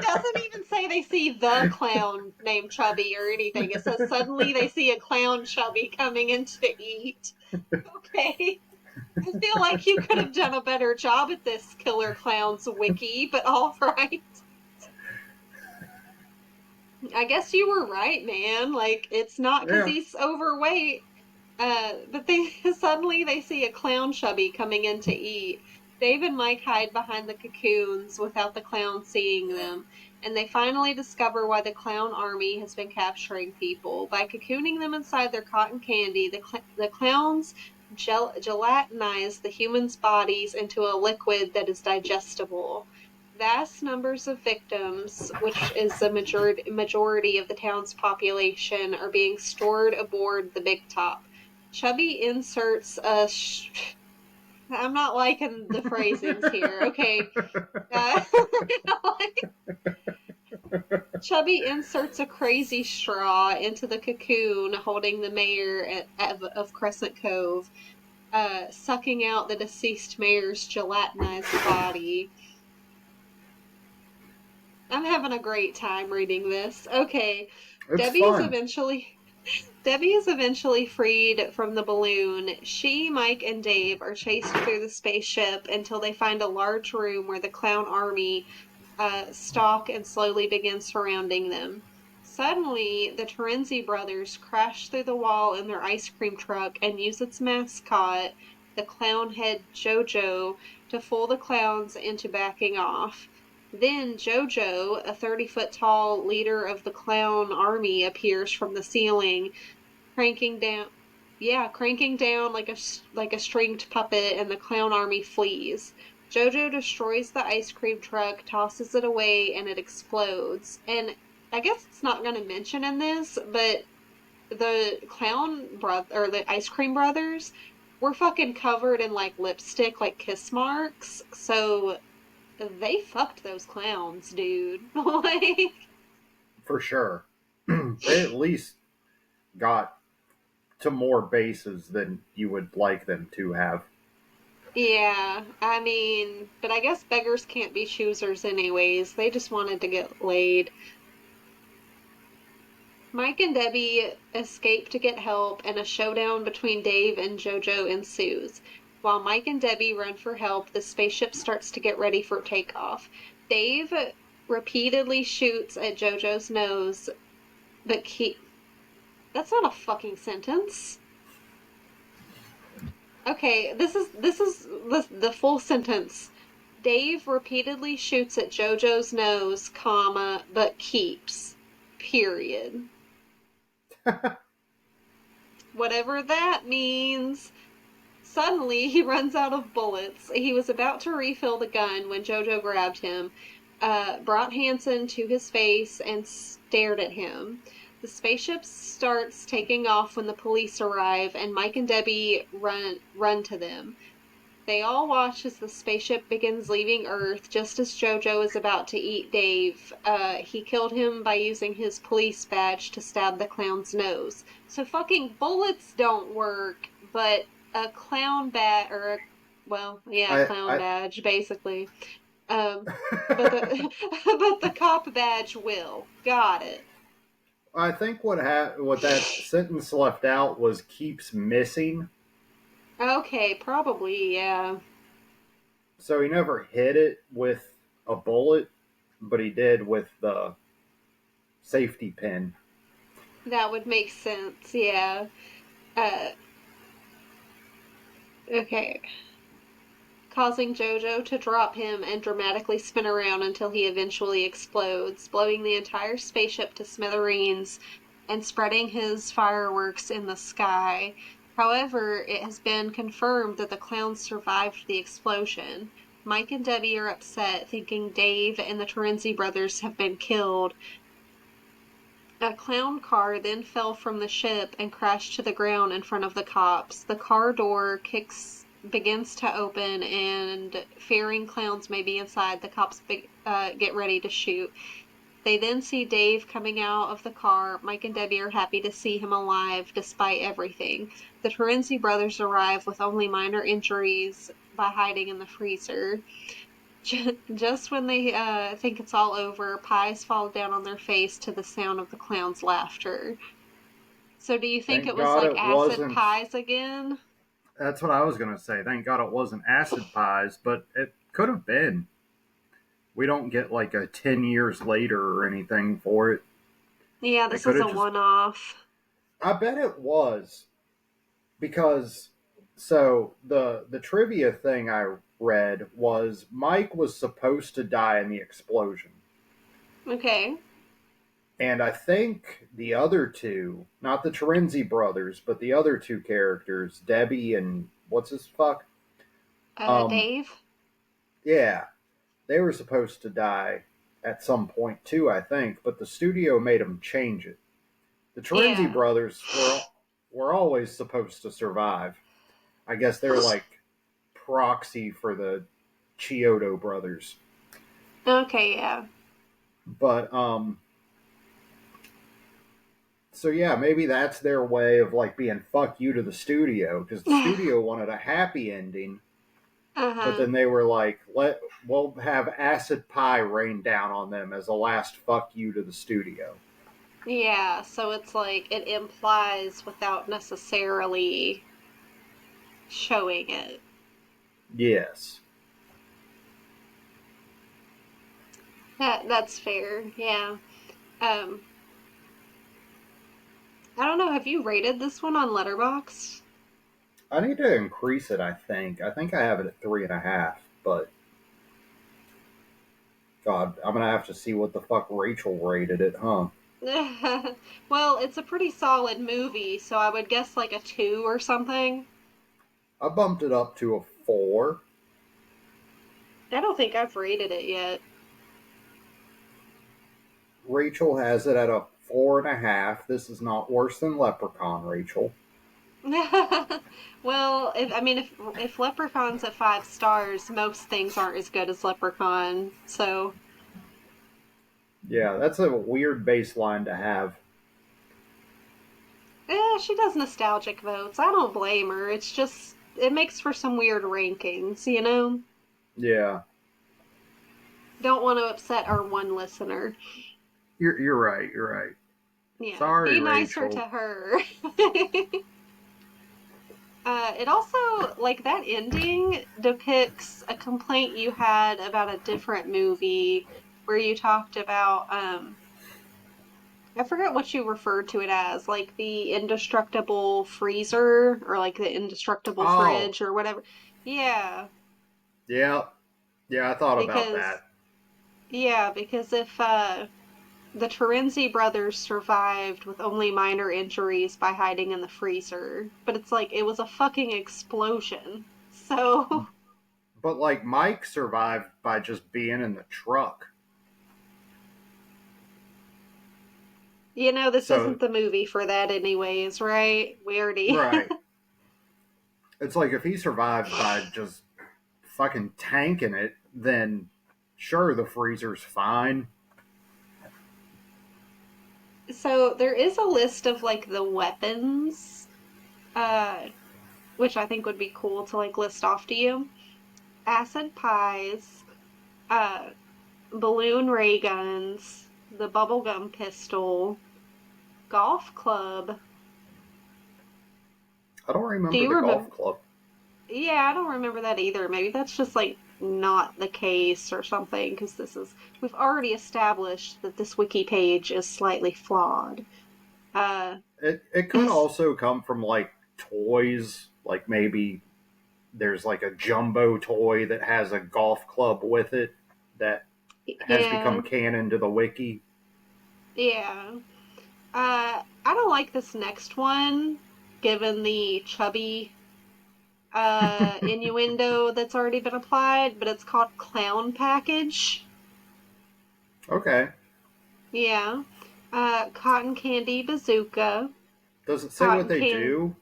doesn't even say they see the clown named Chubby or anything. It says suddenly they see a clown Chubby coming in to eat. Okay. I feel like you could have done a better job at this Killer Clowns wiki, but all right. I guess you were right, man. Like, it's not because Yeah. he's overweight. But they suddenly they see a clown Chubby coming in to eat. Dave and Mike hide behind the cocoons without the clown seeing them, and they finally discover why the clown army has been capturing people. By cocooning them inside their cotton candy, the clowns gelatinize the humans' bodies into a liquid that is digestible. Vast numbers of victims, which is the majority of the town's population, are being stored aboard the Big Top. Chubby inserts a. I'm not liking the phrasings here. Okay. Uh, Chubby inserts a crazy straw into the cocoon holding the mayor of Crescent Cove, sucking out the deceased mayor's gelatinized body. I'm having a great time reading this. Okay. It's Debbie is fun. eventually Debbie is eventually freed from the balloon. She, Mike, and Dave are chased through the spaceship until they find a large room where the clown army stalk and slowly begin surrounding them. Suddenly, the Terenzi brothers crash through the wall in their ice cream truck and use its mascot, the clown head Jojo, to fool the clowns into backing off. Then Jojo, a 30-foot tall leader of the clown army, appears from the ceiling, cranking down cranking down like a stringed puppet, and the clown army flees. Jojo destroys the ice cream truck, tosses it away, and it explodes. And I guess it's not going to mention in this, but the clown brother or the ice cream brothers were fucking covered in like lipstick, like kiss marks. So they fucked those clowns, dude. Like, For sure. They at least got to more bases than you would like them to have. yeah, I mean, but I guess beggars can't be choosers anyways. They just wanted to get laid. Mike and Debbie escape to get help, and a showdown between Dave and JoJo ensues. While Mike and Debbie run for help, the spaceship starts to get ready for takeoff. Dave repeatedly shoots at JoJo's nose, but that's not a fucking sentence. Okay, this is the full sentence. Dave repeatedly shoots at JoJo's nose, comma, but keeps. Period. Whatever that means. Suddenly, he runs out of bullets. He was about to refill the gun when JoJo grabbed him, brought Hanson to his face, and stared at him. The spaceship starts taking off when the police arrive, and Mike and Debbie run to them. They all watch as the spaceship begins leaving Earth just as Jojo is about to eat Dave. He killed him by using his police badge to stab the clown's nose. So fucking bullets don't work, but a clown bat or a well, yeah, I clown I badge basically. Um, but the but the cop badge will. Got it. I think what that sentence left out was keeps missing. Okay, probably, yeah. So he never hit it with a bullet, but he did with the safety pin. That would make sense, yeah. Uh, okay. Causing Jojo to drop him and dramatically spin around until he eventually explodes, blowing the entire spaceship to smithereens and spreading his fireworks in the sky. However, it has been confirmed that the clowns survived the explosion. Mike and Debbie are upset, thinking Dave and the Terenzi brothers have been killed. A clown car then fell from the ship and crashed to the ground in front of the cops. The car door begins to open, and fearing clowns may be inside, the cops get ready to shoot. They then see Dave coming out of the car. Mike and Debbie are happy to see him alive despite everything. The Terenzi brothers arrive with only minor injuries by hiding in the freezer. Just when they think it's all over, pies fall down on their face to the sound of the clown's laughter. So, do you think it Thank was God like it acid wasn't. pies again? That's what I was gonna say. Thank God it wasn't acid pies, but it could have been. We don't get like a 10 years later or anything for it. Yeah, It this could is have a just. one off. I bet it was because the trivia thing I read was Mike was supposed to die in the explosion. Okay. And I think the other two, not the Terenzi brothers, but the other two characters, Debbie and what's his fuck? Um, Dave? yeah, they were supposed to die at some point too, I think, but the studio made them change it. The Terenzi Yeah. brothers were always supposed to survive. I guess they're like proxy for the Chiodo brothers. Okay, yeah. But so yeah, maybe that's their way of like being fuck you to the studio because the studio wanted a happy ending, but Uh-huh. then they were like, we'll have acid pie rain down on them as a last fuck you to the studio. Yeah, so it's like it implies without necessarily showing it. Yes, That's fair. Yeah. Um, I don't know, have you rated this one on Letterboxd? I need to increase it. I think I have it at 3.5, but God, I'm gonna have to see what the fuck Rachel rated it, huh? Well, it's a pretty solid movie, so I would guess like a 2 or something. I bumped it up to a 4. I don't think I've rated it yet. Rachel has it at a 4.5. This is not worse than Leprechaun, Rachel. Well, if Leprechaun's at 5 stars, most things aren't as good as Leprechaun. So, Yeah, that's a weird baseline to have. she does nostalgic votes. I don't blame her. It's just it makes for some weird rankings, you know? Yeah, Don't want to upset our one listener. you're right. You're right. Yeah, Sorry, be nicer to Rachel. her. It also, like, that ending depicts a complaint you had about a different movie where you talked about, I forget what you referred to it as, like the indestructible freezer or like the indestructible Oh, fridge or whatever. Yeah, yeah, yeah. I thought about because, that. because if, the Terenzi brothers survived with only minor injuries by hiding in the freezer, but it's like it was a fucking explosion. So, But like Mike survived by just being in the truck. this So isn't the movie for that anyways, right? We already right, it's like if he survives by just fucking tanking it, then sure, the freezer's fine. So there is a list of like the weapons, uh, which I think would be cool to like list off to you. Acid pies, uh, balloon ray guns, the bubblegum pistol, golf club. I don't Do remember you the golf remember? club. Yeah, I don't remember that either. Maybe that's just like not the case or something, because we've already established that this wiki page is slightly flawed. Uh, It could also come from like toys, like maybe there's like a jumbo toy that has a golf club with it that has become yeah, canon to the wiki. yeah. I don't like this next one, given the chubby innuendo that's already been applied, but it's called Clown Package. Okay. Yeah. Cotton Candy Bazooka. Does it say what Cotton they can do?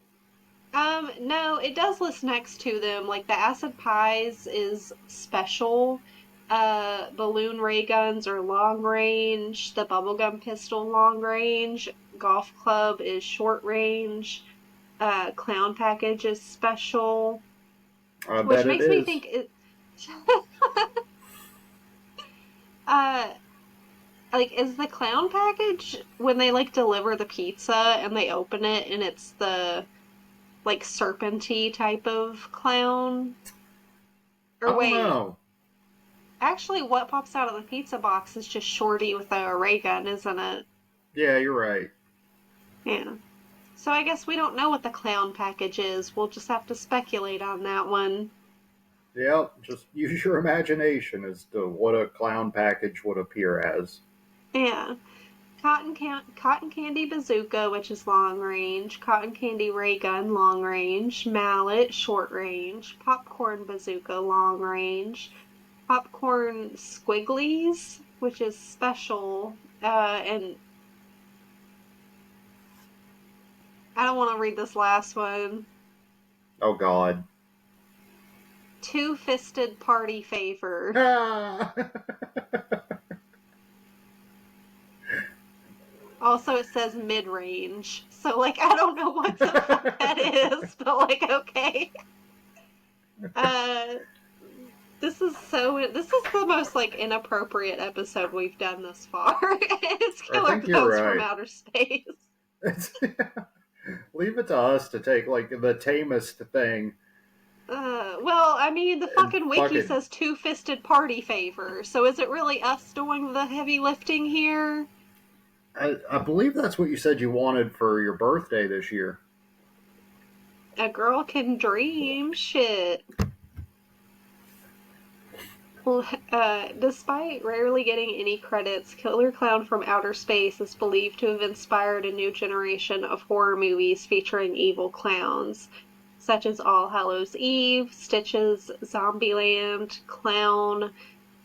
No, it does list next to them. Like the acid pies is special. Balloon ray guns are long range. The bubblegum pistol long range. Golf club is short range. Clown package is special, I which bet it makes me is. think it. uh, like, is the clown package when they like deliver the pizza and they open it and it's the like serpenty type of clown? I Or don't wait, know. actually, what pops out of the pizza box is just Shorty with a ray gun, isn't it? Yeah, you're right. Yeah. So I guess we don't know what the clown package is. We'll just have to speculate on that one. Yep, just use your imagination as to what a clown package would appear as. Yeah. Cotton candy bazooka, which is long range. Cotton candy ray gun, long range. Mallet, short range. Popcorn bazooka, long range. Popcorn squigglies, which is special. And I don't want to read this last one. Oh God. Two-fisted party favor. Ah! Also, it says mid-range. So, like, I don't know what the fuck that is, but, like, okay. Uh, this is the most, like, inappropriate episode we've done thus far. It's I Killer think you're Clowns from right. Outer Space. Leave it to us to take like the tamest thing Well, I mean, the and fucking wiki fucking. says two-fisted party favor, so is it really us doing the heavy lifting here? I believe that's what you said you wanted for your birthday this year. A girl can dream. Shit. Despite rarely getting any credits, Killer Clown from Outer Space is believed to have inspired a new generation of horror movies featuring evil clowns, such as All Hallows Eve, Stitches, Zombieland, Clown,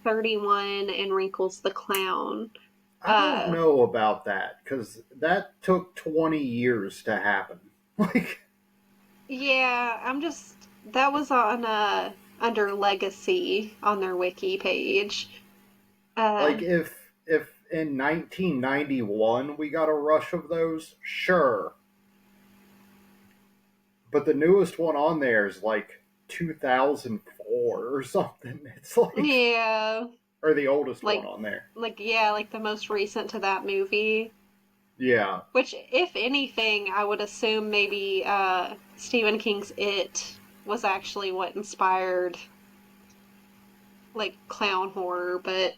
31, and Wrinkles the Clown. I don't Uh, know about that because that took 20 years to happen. Like, yeah, that was on, under Legacy on their wiki page. like Uh, if in 1991 we got a rush of those, sure. But the newest one on there is like 2004 or something. It's like, yeah, or the oldest one like on there. yeah, like the most recent to that movie. Yeah. Which, if anything, I would assume maybe Stephen King's It was actually what inspired like clown horror, but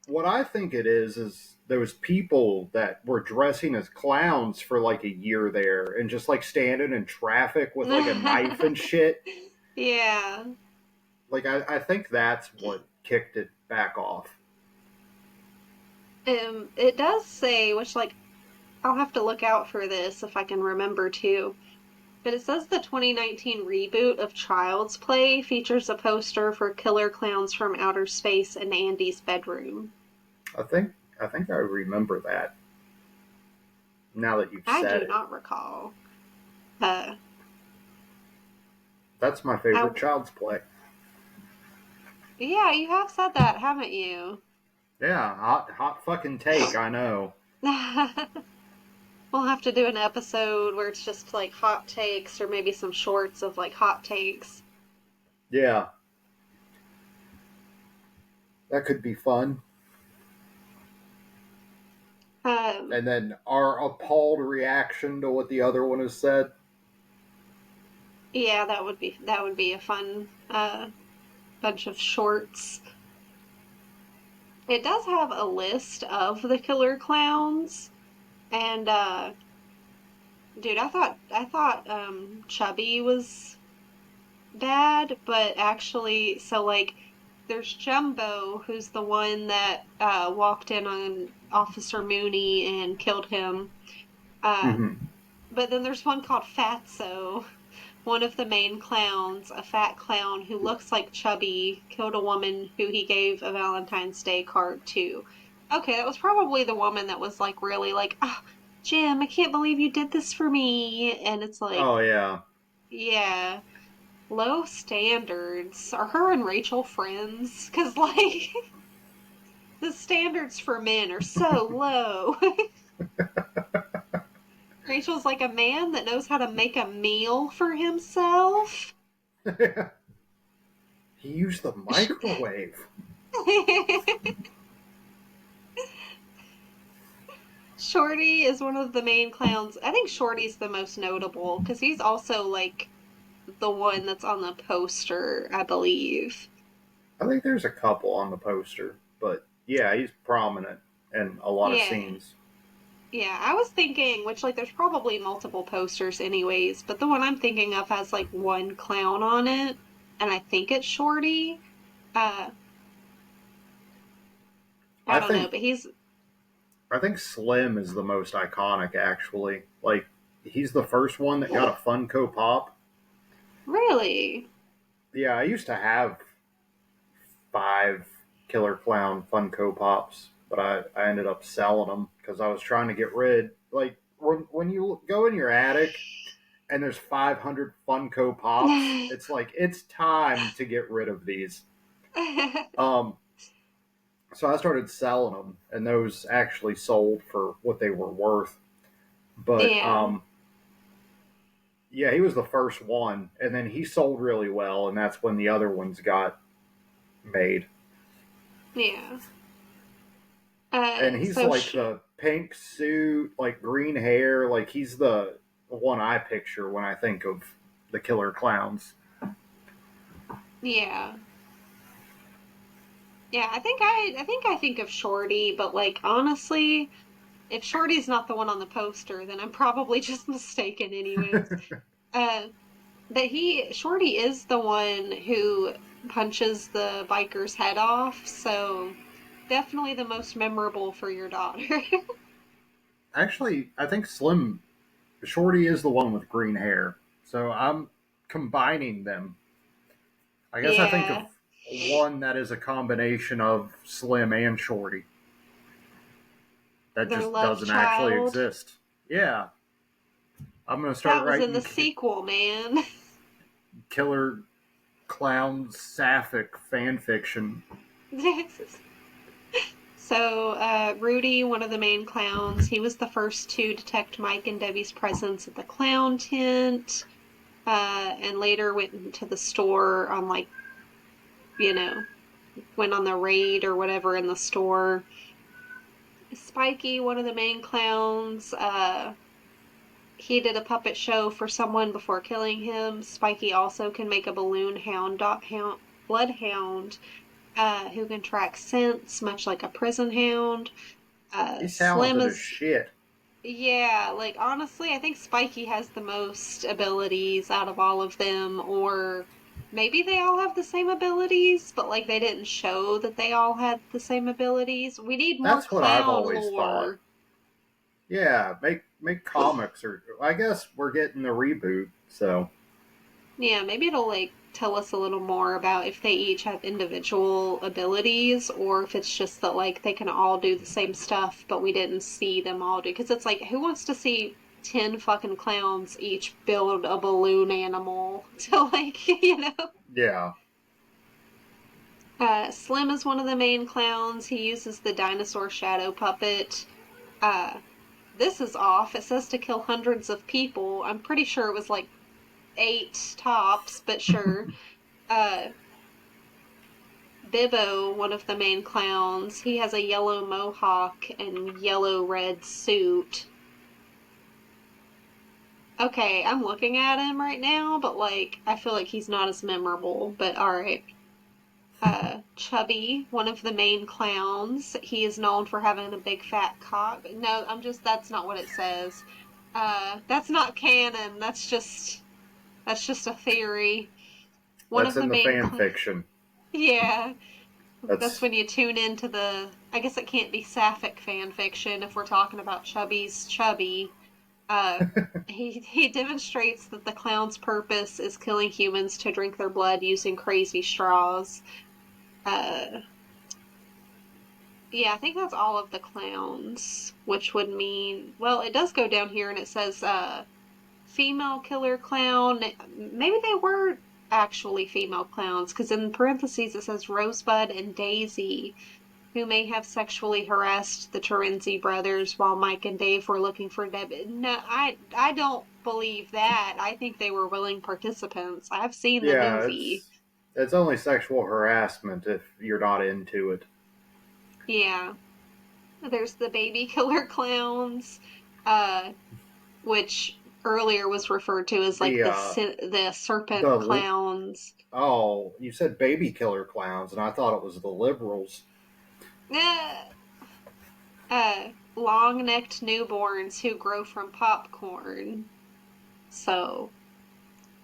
What I think it is those people that were dressing as clowns for like a year there and just like standing in traffic with like a knife and shit. yeah. Like, I think that's what kicked it back off. It does say, which like I'll have to look out for this if I can remember to. But it says the 2019 reboot of Child's Play features a poster for Killer Clowns from Outer Space in Andy's bedroom. I think I think I remember that now that you've I said do it. not recall. Uh, That's my I favorite Child's Play. Yeah, you have said that, haven't you? Yeah, hot fucking take. I know. We'll have to do an episode where it's just like hot takes or maybe some shorts of like hot takes. Yeah, that could be fun. Um, And then our appalled reaction to what the other one has said. yeah, that would be a fun bunch of shorts. It does have a list of the killer clowns, and dude, I thought Chubby was bad, but actually, so like, there's Jumbo, who's the one that walked in on Officer Mooney and killed him. Uh, Mm-hmm. but then there's one called Fatso, one of the main clowns, a fat clown who looks like Chubby, killed a woman who he gave a Valentine's Day card to. Okay, that was probably the woman that was like really like, oh, Jim, I can't believe you did this for me. And it's Oh like, yeah. yeah, low standards. Are her and Rachel friends? Because, like, the standards for men are so low. Rachel's like a man that knows how to make a meal for himself. He used the microwave. Shorty is one of the main clowns. I think Shorty's the most notable because he's also like the one that's on the poster, I believe. I think there's a couple on the poster, but yeah, he's prominent in a lot of Yeah. scenes. Yeah, I was thinking, which like there's probably multiple posters anyways, but the one I'm thinking of has like one clown on it, and I think it's Shorty. Uh, I I don't know, think but he's I think Slim is the most iconic actually. Like he's the first one that got a Funko Pop. really. Yeah, I used to have 5 Killer Clown Funko Pops, but I ended up selling them because I was trying to get rid. Like when you go in your attic and there's 500 Funko Pops, it's like it's time to get rid of these. Um, so I started selling them, and those actually sold for what they were worth. But Yeah, yeah, he was the first one, and then he sold really well, and that's when the other ones got made. yeah. And he's So like the pink suit, like green hair, like he's the one I picture when I think of the Killer Clowns. yeah, yeah. I think of Shorty, but like honestly, if Shorty's not the one on the poster, then I'm probably just mistaken anyways. Uh, that he Shorty is the one who punches the biker's head off, so definitely the most memorable for your daughter. Actually, I think Slim Shorty is the one with green hair. So I'm combining them. I guess I think of Yeah, one that is a combination of Slim and Shorty that their just love doesn't actually child. exist. Yeah, I'm gonna start That was in the writing sequel, man. Killer Clown Sapphic fan fiction. So, Rudy, one of the main clowns, he was the first to detect Mike and Debbie's presence at the clown tent, and later went into the store on like, you know, went on the raid or whatever in the store. Spiky, one of the main clowns, he did a puppet show for someone before killing him. Spiky also can make a balloon bloodhound, who can track scents, much like a prison hound. He's Slim talented as is, shit. yeah, like honestly, I think Spiky has the most abilities out of all of them, or maybe they all have the same abilities, but like they didn't show that they all had the same abilities. We need more That's what I've clown always thought. lore. Yeah, make comics, or I guess we're getting the reboot. So Yeah, maybe it'll like tell us a little more about if they each have individual abilities or if it's just that like they can all do the same stuff, but we didn't see them all do. Because it's like, who wants to see 10 fucking clowns each build a balloon animal to like, you know? yeah, Slim is one of the main clowns. He uses the dinosaur shadow puppet. Uh, this is off. It says to kill hundreds of people. I'm pretty sure it was like eight tops, but sure. Uh, Bibbo, one of the main clowns, he has a yellow mohawk and yellow red suit. Okay, I'm looking at him right now, but like, I feel like he's not as memorable, but alright. Chubby, one of the main clowns, he is known for having a big fat cock. No, that's not what it says. That's not canon, that's just a theory. One That's of the in the main fan cl- fiction. Yeah, that's That's when you tune into I guess it can't be sapphic fan fiction if we're talking about Chubby's Chubby. Uh, he demonstrates that the clown's purpose is killing humans to drink their blood using crazy straws. Uh, yeah, I think that's all of the clowns, which would mean, well, it does go down here and it says, female killer clown. Maybe they were actually female clowns, because in parentheses it says Rosebud and Daisy, who may have sexually harassed the Terenzi brothers while Mike and Dave were looking for Debbie. No, I don't believe that. I think they were willing participants. I've seen the yeah, movie. it's only sexual harassment if you're not into it. Yeah. There's the baby killer clowns, uh, which earlier was referred to as like The the serpent the clowns. oh, you said baby killer clowns, and I thought it was the liberals. Eh, long-necked newborns who grow from popcorn. So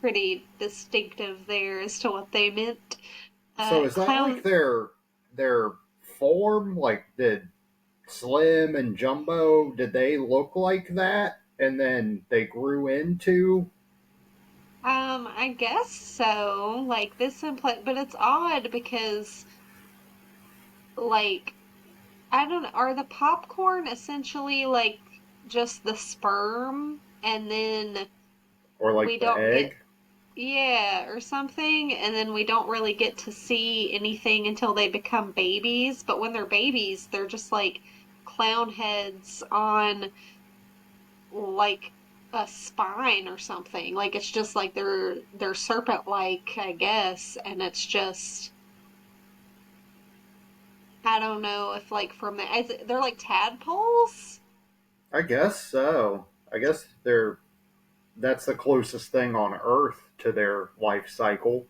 pretty distinctive there as to what they meant. So is that like Clown. their form? Like, did Slim and Jumbo, did they look like that, and then they grew into? I guess so. Like this imply, but it's odd because like I don't know, are the popcorn essentially like just the sperm and then Or we like the don't get, egg? yeah, or something, and then we don't really get to see anything until they become babies, but when they're babies, they're just like clown heads on like a spine or something. Like it's just like they're serpent like, I guess, and it's just I don't know if like they're like tadpoles. I guess so. I guess that's the closest thing on Earth to their life cycle.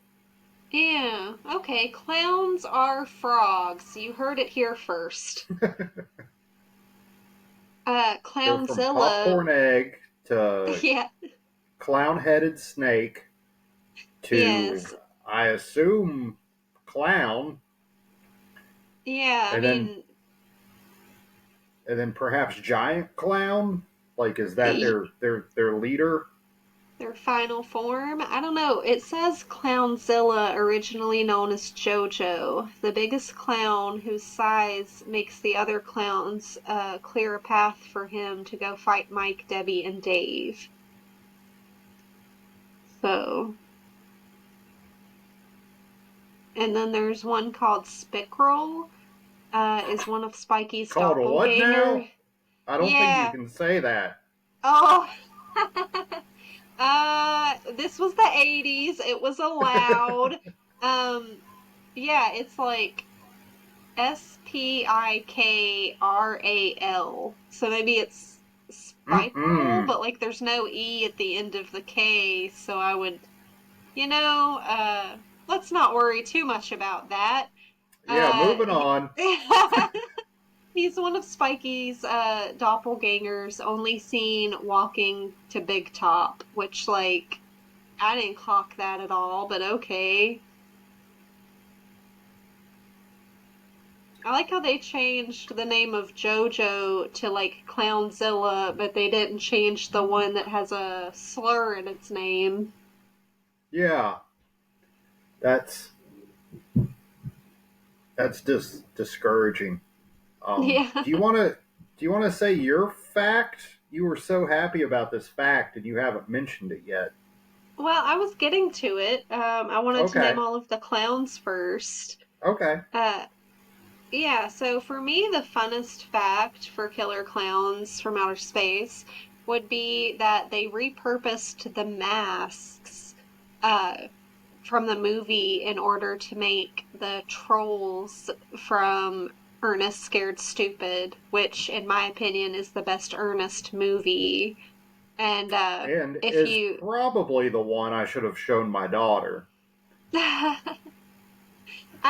Yeah. Okay. Clowns are frogs. You heard it here first. Go from Clownzilla. popcorn egg to Yeah. clown headed snake to, Yes. I assume, clown, Yeah. I and then mean, and then perhaps giant clown. Like, is that e- their leader? their final form. I don't know. It says Clownzilla, originally known as JoJo, the biggest clown whose size makes the other clowns clear a path for him to go fight Mike, Debbie, and Dave. So, and then there's one called Spickrel, is one of Spiky's Called a what doppelganger. now? I don't think you Yeah. can say that. Oh. This was the 80s. It was allowed. Um, yeah, it's like Spikral. So maybe it's Spikeral, Mm-mm. but like there's no E at the end of the K, so I would, let's not worry too much about that. Yeah, moving He, on. he's one of Spikey's doppelgangers, only seen walking to Big Top, which like I didn't clock that at all, but okay. I like how they changed the name of JoJo to like Clownzilla, but they didn't change the one that has a slur in its name. Yeah, that's that's just discouraging. Yeah. Do you want to say your fact? You were so happy about this fact, and you haven't mentioned it yet. Well, I was getting to it. I wanted to name Okay. all of the clowns first. Okay. Uh, yeah, so for me, the funnest fact for Killer Clowns from Outer Space would be that they repurposed the masks uh, from the movie in order to make the trolls from Ernest Scared Stupid, which, in my opinion, is the best Ernest movie. And And if is you, probably the one I should have shown my daughter. I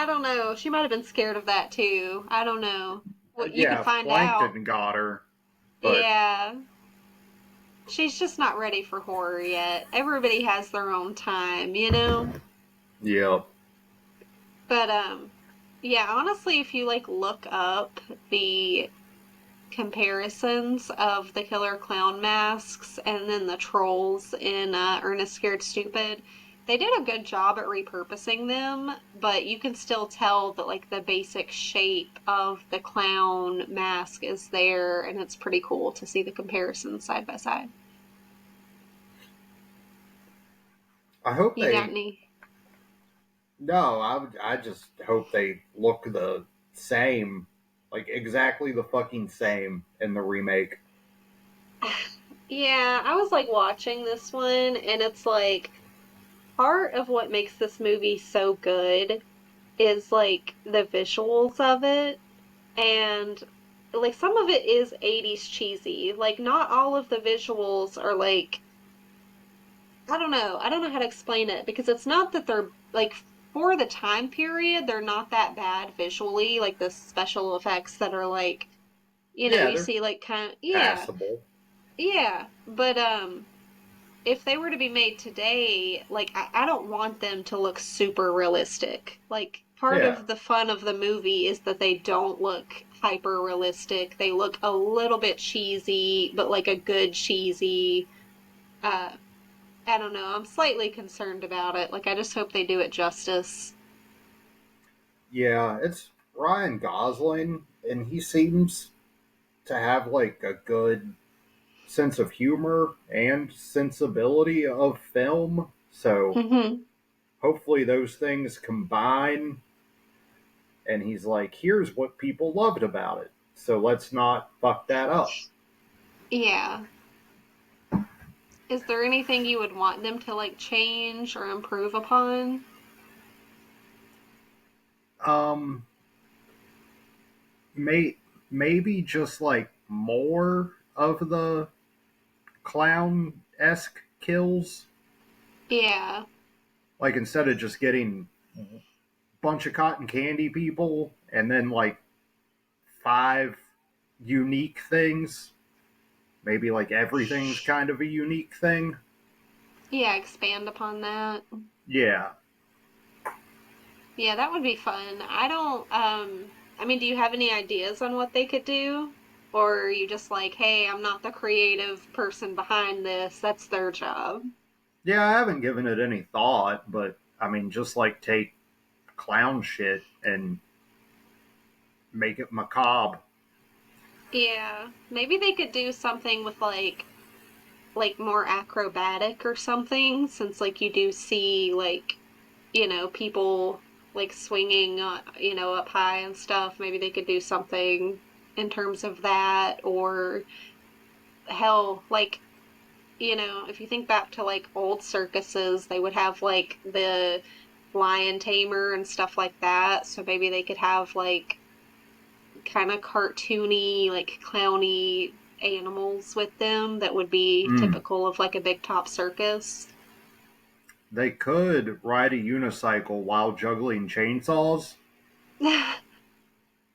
don't know, she might have been scared of that too. I don't know. Well, you could Yeah, find out. Plankton got her, but Yeah, she's just not ready for horror yet. Everybody has their own time, you know? yeah. But yeah, honestly, if you like look up the comparisons of the killer clown masks and then the trolls in Ernest Scared Stupid, they did a good job at repurposing them, but you can still tell that like the basic shape of the clown mask is there, and it's pretty cool to see the comparisons side by side. I hope You got they. any? No, I just hope they look the same, like exactly the fucking same in the remake. Yeah, I was like watching this one, and it's like part of what makes this movie so good is like the visuals of it, and like some of it is 80s cheesy. Like not all of the visuals are like, I don't know. I don't know how to explain it because it's not that they're like, for the time period, they're not that bad visually, like the special effects that are like, Yeah, you they're see like kind of, yeah. passable. Yeah, but if they were to be made today, like I don't want them to look super realistic. Like part Yeah, of the fun of the movie is that they don't look hyper realistic. They look a little bit cheesy, but like a good cheesy. Uh, I don't know. I'm slightly concerned about it. Like I just hope they do it justice. yeah. It's Ryan Gosling, and he seems to have like a good sense of humor and sensibility of film. So Hmm. hopefully those things combine, and he's like, here's what people loved about it. So let's not fuck that up. Yeah. Is there anything you would want them to like change or improve upon? Um, may maybe just like more of the clown esque kills. Yeah. Like instead of just getting a bunch of cotton candy people and then like five unique things, maybe like everything's kind of a unique thing. Yeah, expand upon that. Yeah. Yeah, that would be fun. I don't, I mean, do you have any ideas on what they could do? Or are you just like, hey, I'm not the creative person behind this, that's their job? Yeah, I haven't given it any thought, but I mean, just like take clown shit and make it macabre. Yeah, maybe they could do something with like more acrobatic or something, since like you do see like, people like swinging, up high and stuff. Maybe they could do something in terms of that, or hell, like if you think back to like old circuses, they would have like the lion tamer and stuff like that. So maybe they could have like kind of cartoony, like clowny animals with them that would be Mm. typical of like a big top circus. They could ride a unicycle while juggling chainsaws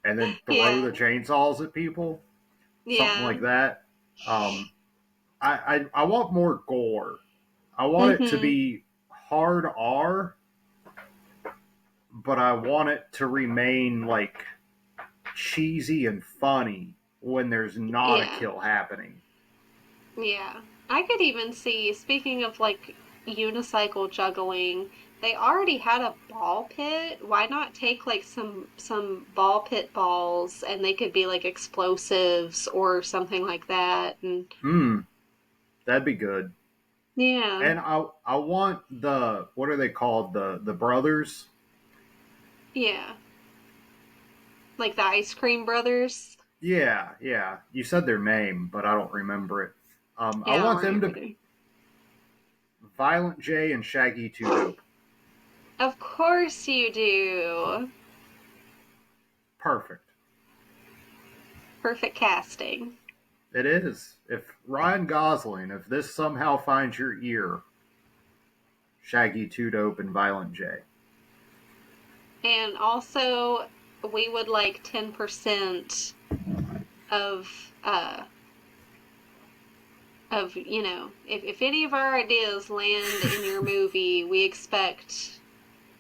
and then throw Yeah, the chainsaws at people, something yeah. like that. Um, I want more gore. I want it to Mm-hmm. be hard R, but I want it to remain like cheesy and funny when there's not a Yeah, kill happening. yeah. I could even see, speaking of like unicycle juggling, they already had a ball pit. Why not take like some ball pit balls and they could be like explosives or something like that? And Mm, that'd be good. yeah. And I want the what are they called, the brothers? Yeah. Like the Ice Cream Brothers. Yeah, yeah. You said their name, but I don't remember it. I Yeah, I don't want them remember to either. Violent J and Shaggy Two Dope. Of course you do. Perfect. Perfect casting. It is. If Ryan Gosling, if this somehow finds your ear, Shaggy Two Dope and Violent J. And also, we would like 10% of if any of our ideas land in your movie, we expect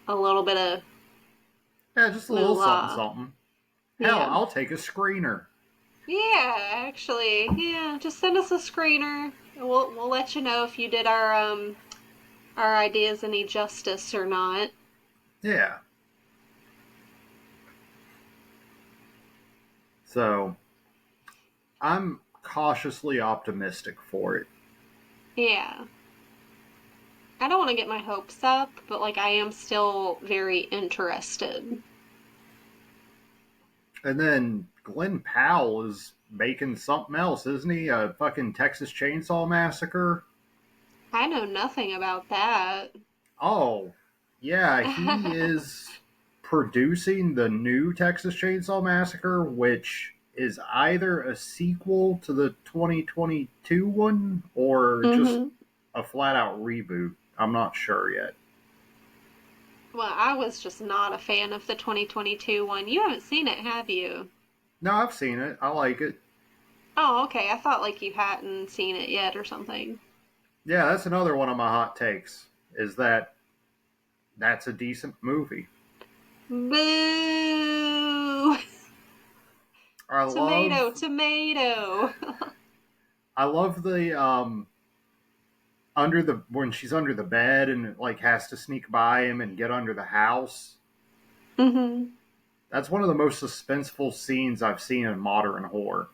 a little bit of Yeah, just a little something moolah. something. Hell, Yeah. I'll take a screener. Yeah, actually. Yeah, just send us a screener. We'll let you know if you did our ideas any justice or not. Yeah. So I'm cautiously optimistic for it. Yeah. I don't want to get my hopes up, but like I am still very interested. And then Glenn Powell is making something else, isn't he? A fucking Texas Chainsaw Massacre. I know nothing about that. Oh, yeah, he is producing the new Texas Chainsaw Massacre, which is either a sequel to the 2022 one or just Hmm. a flat out reboot. I'm not sure yet. Well, I was just not a fan of the 2022 one. You haven't seen it, have you? No, I've seen it. I like it. Oh, okay. I thought like you hadn't seen it yet or something. Yeah, that's another one of my hot takes. Is that that's a decent movie. Boo! I Tomato, love tomato. I love the under the when she's under the bed and like has to sneak by him and get under the house. Hmm. That's one of the most suspenseful scenes I've seen in modern horror.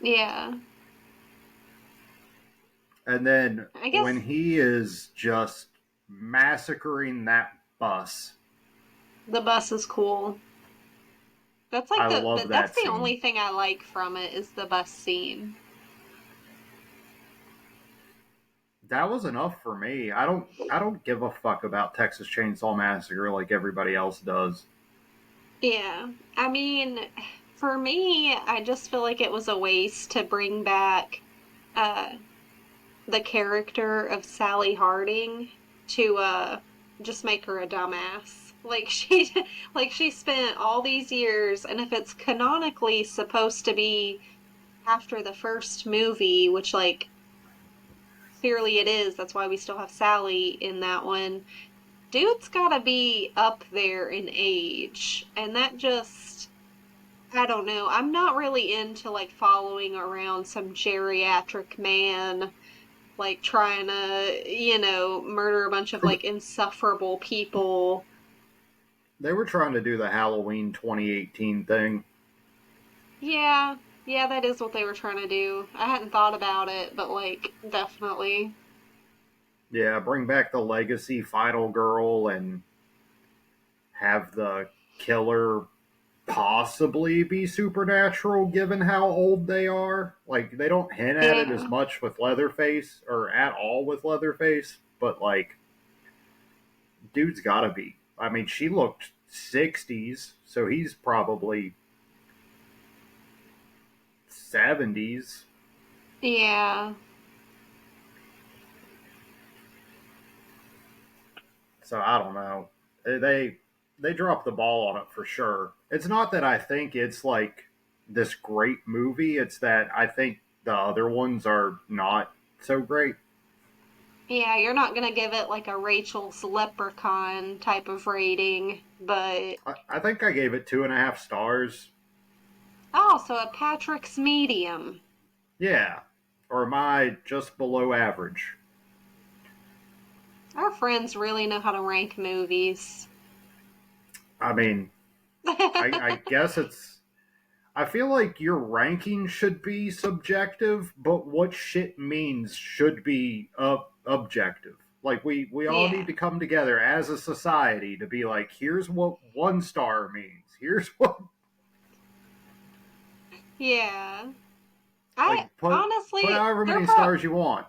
Yeah. And then I when guess he is just massacring that bus, the bus is cool. That's like I the love but that's that the scene. only thing I like from it is the bus scene. That was enough for me. I don't give a fuck about Texas Chainsaw Massacre like everybody else does. Yeah. I mean, for me, I just feel like it was a waste to bring back uh the character of Sally Harding to just make her a dumbass. Like she like she spent all these years, and if it's canonically supposed to be after the first movie, which like clearly it is, that's why we still have Sally in that one. Dude's got to be up there in age, and that just I don't know. I'm not really into like following around some geriatric man like trying to, murder a bunch of like insufferable people. They were trying to do the Halloween 2018 thing. Yeah, yeah, that is what they were trying to do. I hadn't thought about it, but like definitely. Yeah, bring back the legacy final girl and have the killer possibly be supernatural given how old they are. Like they don't hint at it as Yeah. much with Leatherface or at all with Leatherface, but like dude's got to be. I mean, she looked 60s, so he's probably 70s. Yeah. So I don't know. They dropped the ball on it for sure. It's not that I think it's like this great movie. It's that I think the other ones are not so great. Yeah, you're not gonna give it like a Rachel's Leprechaun type of rating, but I think I gave it 2.5 stars. oh, so a Patrick's medium. Yeah, or am I just below average? Our friends really know how to rank movies. I mean, I guess it's. I feel like your ranking should be subjective, but what shit means should be objective. Like we all need Yeah. to come together as a society to be like, here's what 1 star means. Here's what. Yeah. I Like put honestly, however many stars you want.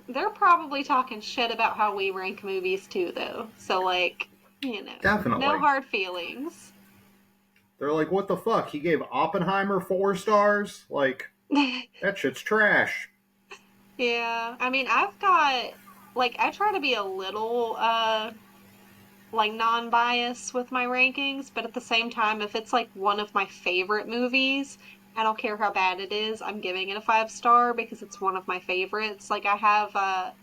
they're probably talking shit about how we rank movies too, though. So like, no Definitely. hard feelings. They're like, what the fuck? He gave Oppenheimer 4 stars? Like, that shit's trash. Yeah, I mean, I've got like I try to be a little like non-biased with my rankings, but at the same time, if it's like one of my favorite movies, I don't care how bad it is, I'm giving it a 5 star because it's one of my favorites. Like I have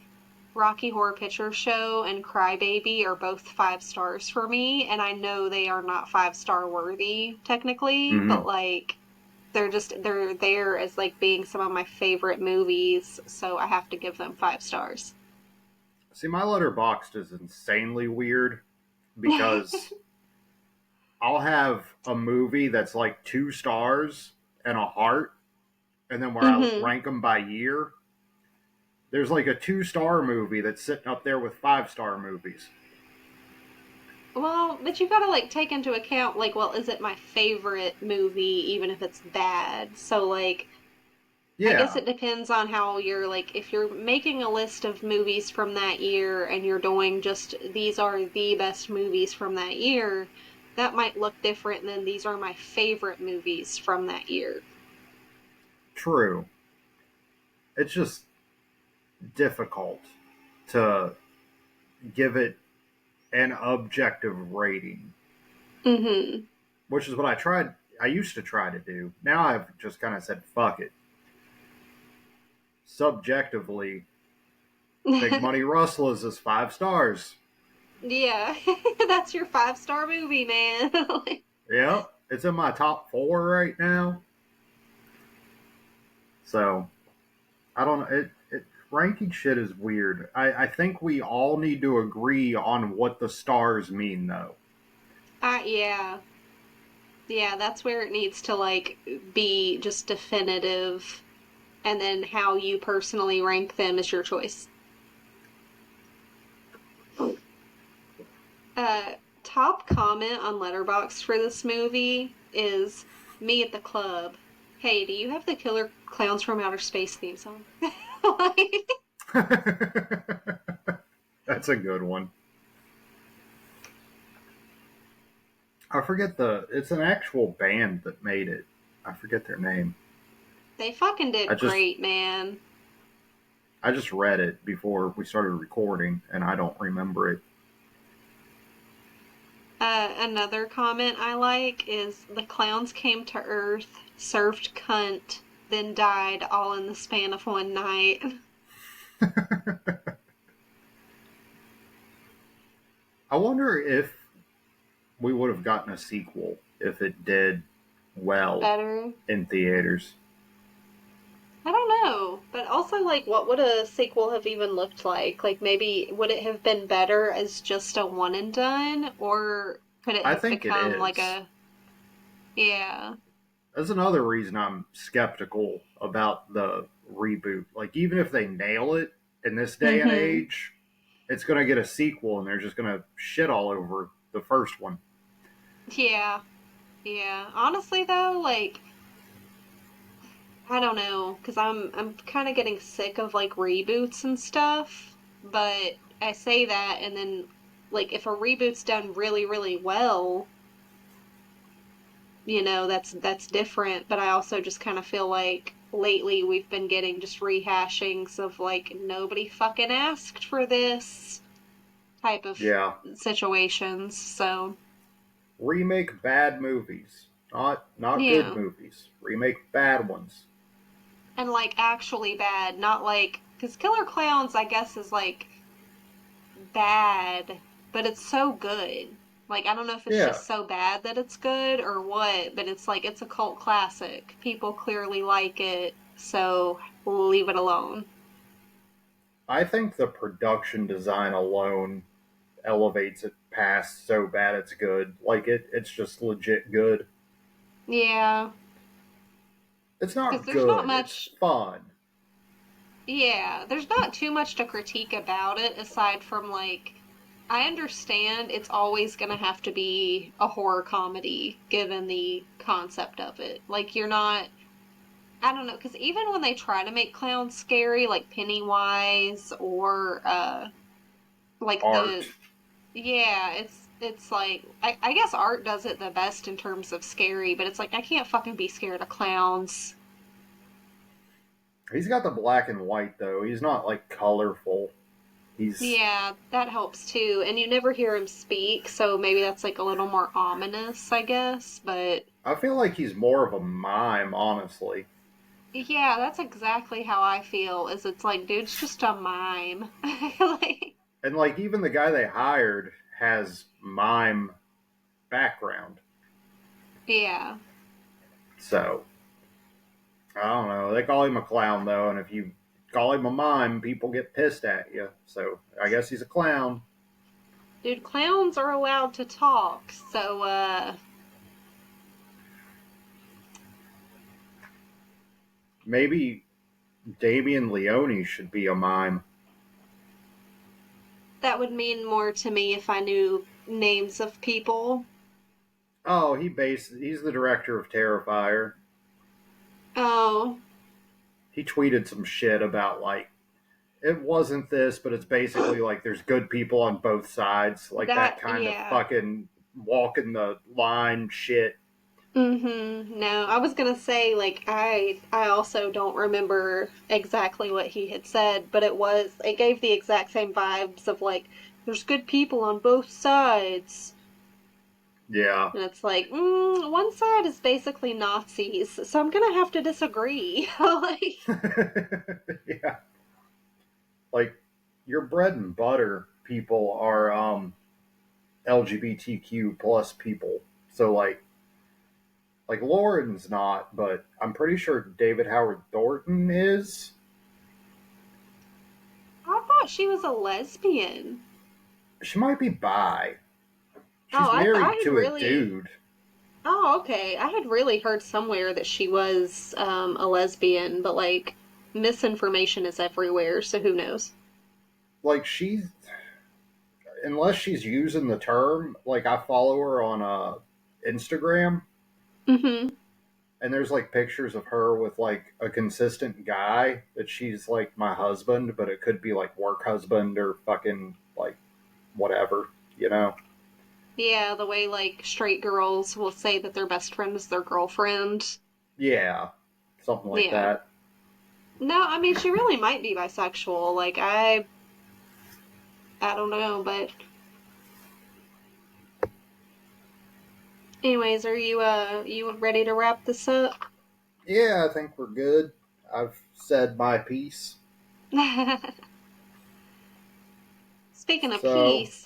Rocky Horror Picture Show and Crybaby are both 5 stars for me, and I know they are not 5 star worthy technically, but Mm-hmm. like they're there as like being some of my favorite movies, so I have to give them 5 stars. See, my letterboxd is insanely weird because I'll have a movie that's like 2 stars and a heart, and then where I hmm rank them by year, there's like a 2 star movie that's sitting up there with 5 star movies. Well, but you gotta like take into account like, well, is it my favorite movie even if it's bad? So like I guess Yeah, it depends on how you're like if you're making a list of movies from that year and you're doing just these are the best movies from that year, that might look different than these are my favorite movies from that year. true. It's just difficult to give it an objective rating, hmm which is what I used to try to do. Now I've just kind of said, fuck it. Subjectively, Big Money Rustlers is 5 stars. Yeah, that's your 5 star movie, man. Yep, it's in my top 4 right now. So I don't know. It ranking shit is weird. I think we all need to agree on what the stars mean, though. Yeah. Yeah, that's where it needs to like be just definitive, and then how you personally rank them is your choice. Uh, Top comment on Letterboxd for this movie is me at the club. Hey, do you have the Killer Clowns from Outer Space theme song? Like, That's a good one. I forget the. It's an actual band that made it. I forget their name. they fucking I did just great, man. I just read it before we started recording, and I don't remember it. Another comment I like is the clowns came to Earth, served cunt, then died all in the span of one night. I wonder if we would have gotten a sequel if it did well Better. in theaters. I don't know, but also like what would a sequel have even looked like? Like maybe would it have been better as just a one and done, or could it I have think it become like is. a yeah. That's another reason I'm skeptical about the reboot. Like, even if they nail it in this day and hmm age, it's going to get a sequel and they're just going to shit all over the first one. Yeah. Yeah. Honestly though, like I don't know, 'cause I'm kind of getting sick of like reboots and stuff, but I say that and then like if a reboot's done really really well, that's different, but I also just kind of feel like lately we've been getting just rehashings of like nobody fucking asked for this type of Yeah. situations. So, Remake bad movies. Not good yeah. movies. Remake bad ones. And like actually bad, not like cuz Killer Clowns I guess is like bad, but it's so good. Like I don't know if it's Yeah. just so bad that it's good or what, but it's like it's a cult classic. People clearly like it, so we'll leave it alone. I think the production design alone elevates it past so bad it's good. Like, it's just legit good. Yeah, It's because not there's not good, it's much, fun. yeah, there's not too much to critique about it aside from like, I understand it's always going to have to be a horror comedy given the concept of it. Like, you're not, I don't know, because even when they try to make clowns scary, like Pennywise or, like Art. yeah, it's like, I guess art does it the best in terms of scary, but it's like, I can't fucking be scared of clowns. He's got the black and white though. He's not like colorful. He's. Yeah, that helps too. And you never hear him speak, so maybe that's like a little more ominous, I guess. But I feel like he's more of a mime, honestly. yeah, that's exactly how I feel. Is it's like, dude's just a mime. Like, And like even the guy they hired has mime background. yeah. So I don't know. They call him a clown though, and if you call him a mime, people get pissed at you. So I guess he's a clown. Dude, clowns are allowed to talk, so Maybe Damian Leone should be a mime. that would mean more to me if I knew names of people. Oh, he's the director of Terrifier. Oh, He tweeted some shit about like it wasn't this, but it's basically like there's good people on both sides, like that that, kind of yeah. fucking walking the line shit. Mm-hmm. No, I was gonna say like I also don't remember exactly what he had said, but it gave the exact same vibes of like there's good people on both sides. Yeah. And it's like, one side is basically Nazis, so I'm gonna have to disagree. Like, Yeah. Like your bread and butter people are LGBTQ plus people. So like Lauren's not, but I'm pretty sure David Howard Thornton is. I thought she was a lesbian. She might be bi. Oh, She's I married had to a really. dude. Oh, okay. I had really heard somewhere that she was a lesbian, but like misinformation is everywhere, so who knows? Like she's unless she's using the term, like I follow her on Instagram Mm-hmm. and there's like pictures of her with like a consistent guy that she's like my husband, but it could be like work husband or fucking like whatever, you know? Yeah, the way like straight girls will say that their best friend is their girlfriend. Yeah, something like Yeah. that. No, I mean she really might be bisexual. Like I don't know, but anyways, are you ready to wrap this up? Yeah, I think we're good. I've said my piece. Speaking of So, peace,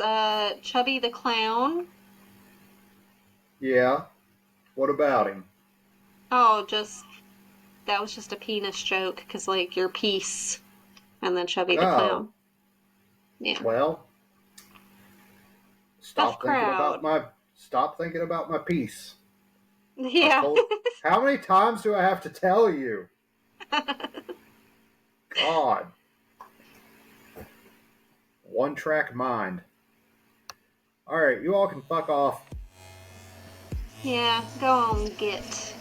Chubby the Clown. yeah, what about him? Oh, just that was just a penis joke, 'cause like your piece and then Chubby the Oh, Clown. Yeah. well, Tough crowd. stop thinking about my piece. I've Yeah. told how many times do I have to tell you? God, one track mind. All right, you all can fuck off. Yeah, go on, git.